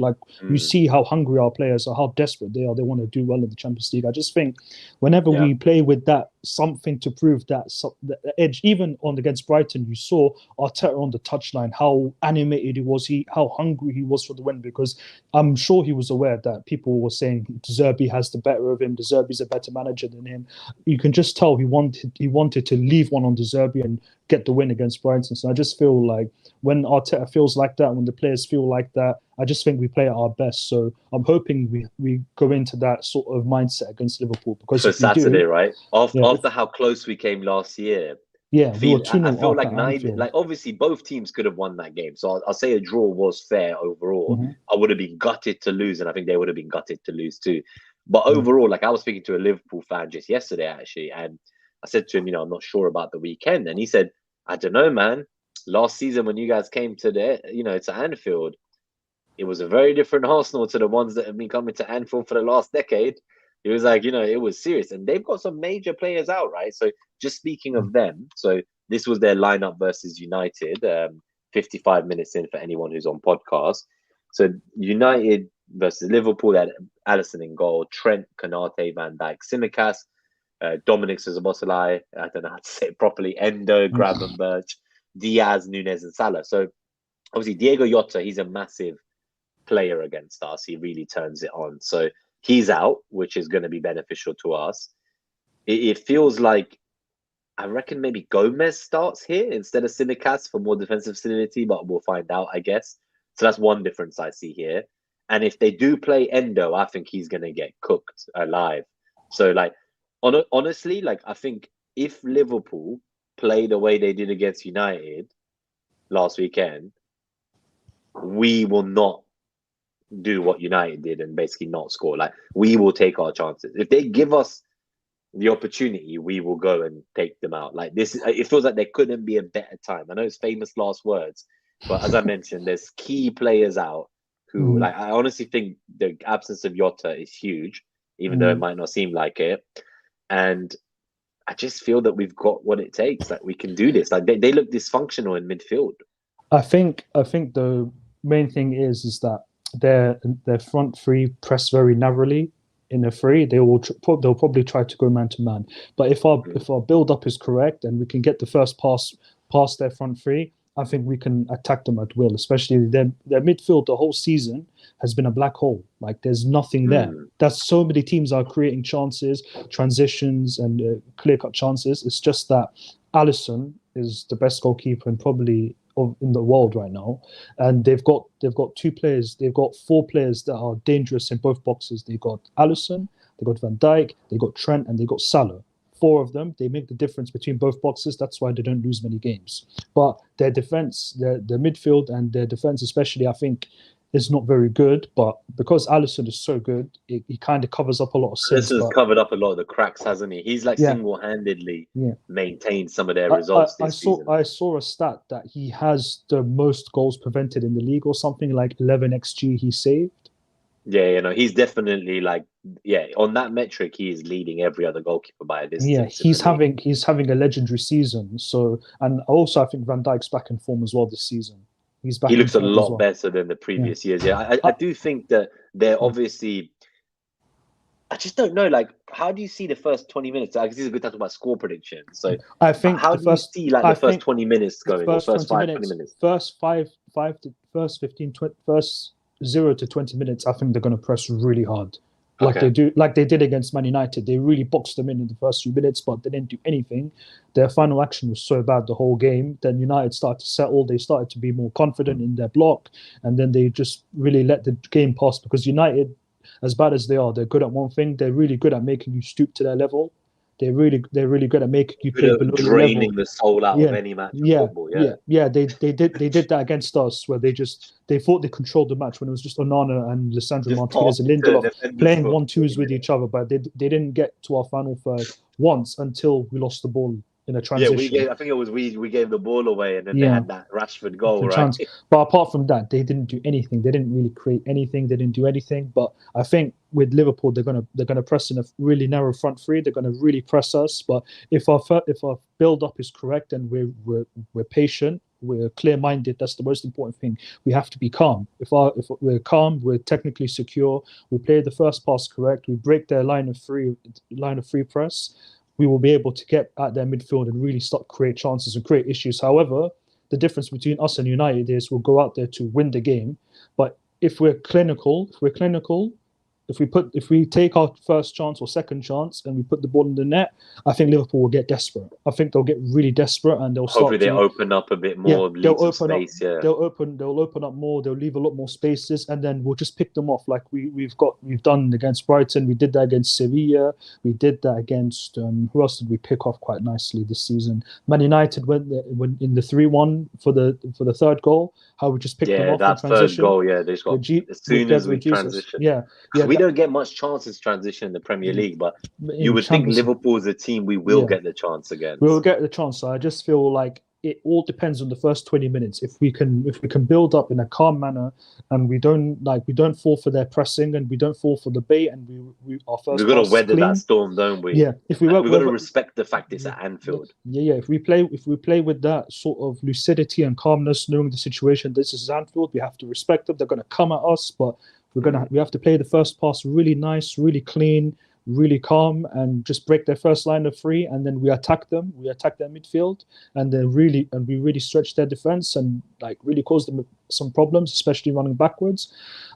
You see how hungry our players are, how desperate they are. They want to do well in the Champions League. I just think whenever we play with that something to prove that the edge. Even on against Brighton, you saw Arteta on the touchline, how animated he was, how hungry he was for the win, because I'm sure he was aware that people were saying De Zerbi has the better of him, De Zerbi's a better manager than him. You can just tell he wanted to leave one on De Zerbi and get the win against Brighton. So I just feel like when Arteta feels like that, when the players feel like that, I just think we play at our best. So I'm hoping we go into that sort of mindset against Liverpool, because for Saturday, right? After how close we came last year. Yeah, I feel like obviously both teams could have won that game. So I'll say a draw was fair overall. Mm-hmm. I would have been gutted to lose, and I think they would have been gutted to lose too. But overall, like I was speaking to a Liverpool fan just yesterday, actually, and I said to him, I'm not sure about the weekend. And he said, I don't know, man. Last season when you guys came to to Anfield, it was a very different Arsenal to the ones that have been coming to Anfield for the last decade. It was like, it was serious. And they've got some major players out, right? So just speaking of them, so this was their lineup versus United, 55 minutes in for anyone who's on podcast. So United versus Liverpool, they had Alisson in goal, Trent, Konate, Van Dijk, Tsimikas, Dominic Szoboszlai, I don't know how to say it properly, Endo, Gravenberch, Diaz, Nunes, and Salah. So obviously Diego Jota, he's a massive player against us. He really turns it on. So he's out, which is going to be beneficial to us. It feels like, I reckon maybe Gomez starts here instead of Tsimikas for more defensive solidity, but we'll find out, I guess. So that's one difference I see here. And if they do play Endo, I think he's going to get cooked alive. So honestly, I think if Liverpool play the way they did against United last weekend, we will not do what United did and basically not score. We will take our chances. If they give us the opportunity, we will go and take them out. It feels like there couldn't be a better time. I know it's famous last words, but as I mentioned, there's key players out who, I honestly think the absence of Jota is huge, even though it might not seem like it. And I just feel that we've got what it takes. We can do this. They look dysfunctional in midfield. I think the main thing is that their front three press very narrowly in a free. They'll probably try to go man to man. But if our build up is correct and we can get the first pass past their front three, I think we can attack them at will. Especially their midfield the whole season has been a black hole. There's nothing there. That's so many teams are creating chances, transitions, and clear-cut chances. It's just that Alisson is the best goalkeeper and probably in the world right now, and they've got two players. They've got four players that are dangerous in both boxes. They got Alisson, they got Van Dijk, they got Trent, and they got Salah. Four of them, they make the difference between both boxes. That's why they don't lose many games. But their defense, their midfield, and their defense especially, I think, is not very good. But because Alisson is so good, he kind of covers up a lot of sins. Alisson's covered up a lot of the cracks, hasn't he? He's single-handedly maintained some of their results this season. I saw a stat that he has the most goals prevented in the league, or something like 11 XG he saved. Yeah, he's definitely on that metric, he is leading every other goalkeeper by a distance. Yeah, he's having a legendary season. So, and also I think Van Dijk's back in form as well this season. He looks a lot better than the previous years. Yeah, I do think that they're obviously. I just don't know. How do you see the first 20 minutes? This is a good time to talk about score predictions. So I think how do you see the first 20 minutes going? Or first 20 minutes? First 0 to 20 minutes. I think they're going to press really hard. They did against Man United. They really boxed them in the first few minutes, but they didn't do anything. Their final action was so bad the whole game. Then United started to settle. They started to be more confident in their block, and then they just really let the game pass, because United, as bad as they are, they're good at one thing. They're really good at making you stoop to their level. They're really good at making you play below draining the soul out of any match of football. Yeah. They did that against us, where they thought they controlled the match when it was just Onana and Lisandro Martinez and Lindelof playing 1-2s with each other. But they didn't get to our final third once until we lost the ball in a transition. Yeah, I think it was we gave the ball away, and then they had that Rashford goal, right? But apart from that, they didn't do anything. They didn't really create anything. They didn't do anything. But I think with Liverpool, they're gonna press in a really narrow front three. They're gonna really press us. But if our build up is correct and we're patient, we're clear-minded, that's the most important thing. We have to be calm. If we're calm, we're technically secure. We play the first pass correct. We break their line of free press. we will be able to get at their midfield and really start create chances and create issues. However, the difference between us and United is we'll go out there to win the game, but if we're clinical, if we take our first chance or second chance and we put the ball in the net, I think Liverpool will get desperate. I think they'll get really desperate and they'll Hopefully start they to open up a bit more, leave some space. they'll open up more. They'll leave a lot more spaces, and then we'll just pick them off like we've done against Brighton. We did that against Sevilla. We did that against who else did we pick off quite nicely this season? Man United went in the 3-1 for the third goal. How we just picked them off that in transition. third goal, they just got as soon as we transition. We don't get much chances transition in the Premier League, but you would think Liverpool is a team we will get the chance against. We will get the chance. So I just feel like it all depends on the first 20 minutes. If we can build up in a calm manner and we don't fall for their pressing and we don't fall for the bait and we've got to weather that storm, don't we? Yeah. If we've got to respect the fact it's at Anfield. Yeah. If we play with that sort of lucidity and calmness, knowing the situation, this is Anfield, we have to respect them. They're going to come at us, but we have to play the first pass really nice, really clean, really calm, and just break their first line of three, and then we attack them. We attack their midfield, and we really stretch their defense and like really cause them some problems, especially running backwards.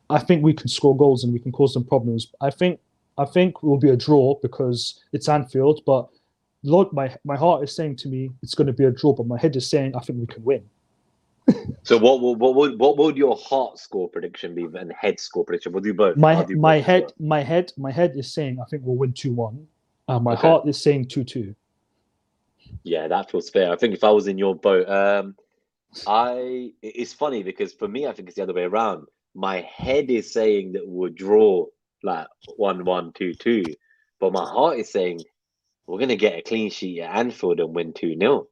I think we can score goals and we can cause them problems. I think it will be a draw because it's Anfield, but Lord, my heart is saying to me it's going to be a draw, but my head is saying I think we can win. So what would your heart score prediction be and head score prediction? We'll do both. My head is saying I think we'll win 2-1. My heart is saying 2-2. Yeah, that feels fair. I think if I was in your boat, it's funny because for me I think it's the other way around. My head is saying that we'll draw like 1-1, 2-2, but my heart is saying we're gonna get a clean sheet at Anfield and win 2-0.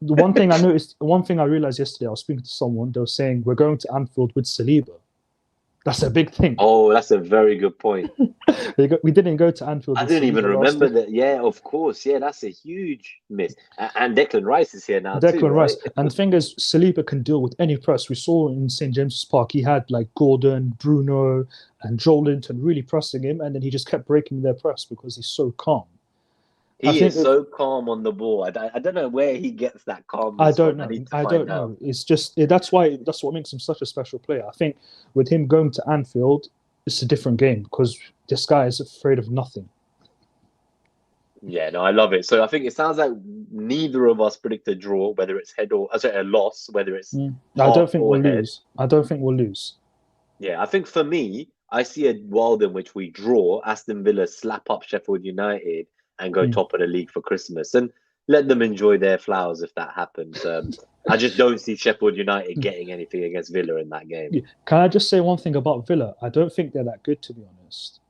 The one thing I realized yesterday, I was speaking to someone, they were saying we're going to Anfield with Saliba. That's a big thing. Oh, that's a very good point. We didn't go to Anfield. I didn't even remember that. Yeah, of course. Yeah, that's a huge miss. And Declan Rice is here now too, Rice. Right? And the thing is, Saliba can deal with any press. We saw in St. James's Park, he had like Gordon, Bruno, and Joe Linton really pressing him, and then he just kept breaking their press because he's so calm. He is so calm on the ball. I don't know where he gets that calmness. I don't know. It's just that's what makes him such a special player. I think with him going to Anfield, it's a different game because this guy is afraid of nothing. Yeah, no, I love it. So I think it sounds like neither of us predict a draw, whether it's head or a loss, whether it's. I don't think we'll lose. I don't think we'll lose. Yeah, I think for me, I see a world in which we draw, Aston Villa slap up Sheffield United, and go top of the league for Christmas, and let them enjoy their flowers if that happens. I just don't see Sheffield United getting anything against Villa in that game. Can I just say one thing about Villa? I don't think they're that good, to be honest.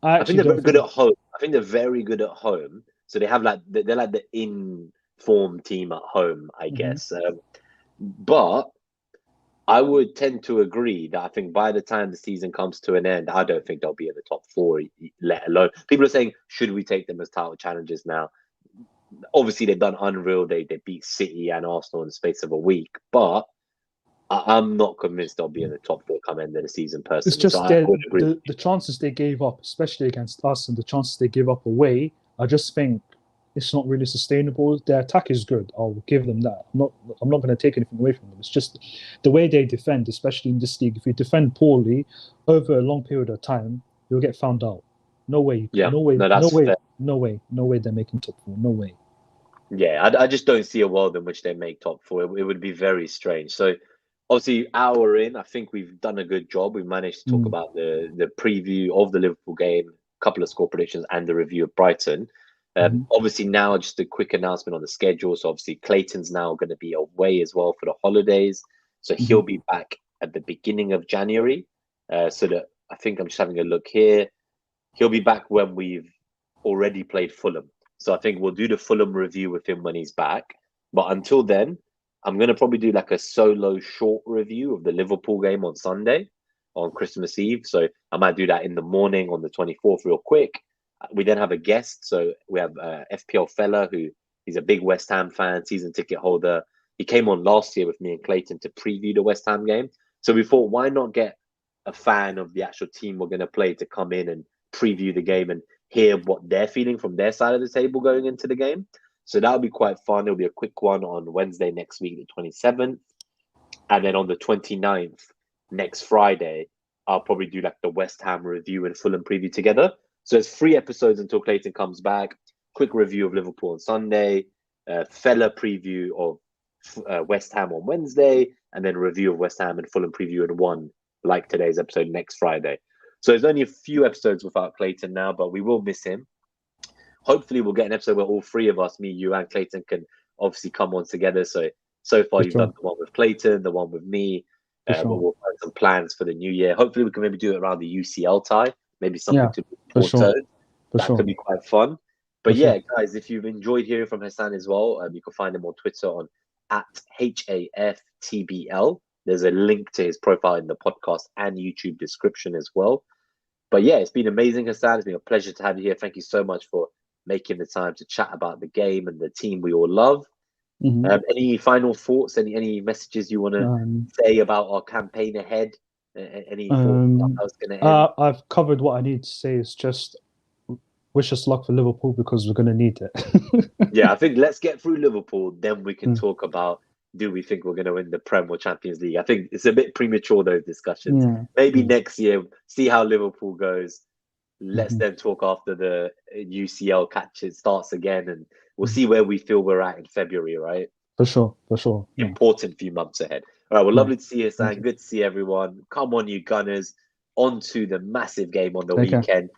I think they're very good at home. I think they're very good at home. So they have they're like the in-form team at home, I guess. But I would tend to agree that I think by the time the season comes to an end, I don't think they'll be in the top four, let alone. People are saying, should we take them as title challengers now? Obviously, they've done unreal. They beat City and Arsenal in the space of a week. But I'm not convinced they'll be in the top four come end of the season, personally. It's just the chances they gave up, especially against us, and the chances they give up away, I just think it's not really sustainable. Their attack is good. I'll give them that. I'm not going to take anything away from them. It's just the way they defend, especially in this league. If you defend poorly over a long period of time, you'll get found out. No way. Yeah. No way. No, that's fair. No way they're making top four. No way. Yeah, I just don't see a world in which they make top four. It would be very strange. So obviously, hour in, I think we've done a good job. We've managed to talk about the preview of the Liverpool game, a couple of score predictions, and the review of Brighton. Obviously, now just a quick announcement on the schedule. So obviously, Clayton's now going to be away as well for the holidays. So he'll be back at the beginning of January. So that I think I'm just having a look here. He'll be back when we've already played Fulham. So I think we'll do the Fulham review with him when he's back. But until then, I'm going to probably do like a solo short review of the Liverpool game on Sunday, on Christmas Eve. So I might do that in the morning on the 24th real quick. We then have a guest. So we have FPL fella he's a big West Ham fan, season ticket holder. He came on last year with me and Clayton to preview the West Ham game. So we thought, why not get a fan of the actual team we're going to play to come in and preview the game? And hear what they're feeling from their side of the table going into the game. So that'll be quite fun. It'll be a quick one on Wednesday next week, the 27th. And then on the 29th, next Friday, I'll probably do like the West Ham review and Fulham preview together. So it's 3 episodes until Clayton comes back. Quick review of Liverpool on Sunday, fella preview of West Ham on Wednesday, and then review of West Ham and Fulham preview in one, like today's episode next Friday. So there's only a few episodes without Clayton now, but we will miss him. Hopefully we'll get an episode where all 3 of us, me, you, and Clayton, can obviously come on together. So far you've done the one with Clayton, the one with me. But we'll find some plans for the new year. Hopefully we can maybe do it around the UCL tie, maybe something to Porto. That could be quite fun. But guys, if you've enjoyed hearing from Hassan as well, you can find him on Twitter on @HAFTBL. There's a link to his profile in the podcast and YouTube description as well. But yeah, it's been amazing, Hassan. It's been a pleasure to have you here. Thank you so much for making the time to chat about the game and the team we all love. Any final thoughts? Any messages you want to say about our campaign ahead? Any thoughts about how it's going to end? I've covered what I need to say. It's just wish us luck for Liverpool because we're going to need it. Yeah, I think let's get through Liverpool, then we can talk about, do we think we're going to win the Prem or Champions League? I think it's a bit premature, those discussions. Maybe next year, see how Liverpool goes. Let's then talk after the UCL catches starts again, and we'll see where we feel we're at in February, right? For sure. Important few months ahead. All right, well, lovely to see you, Sam. Good to see everyone. Come on, you Gunners. On to the massive game on the weekend.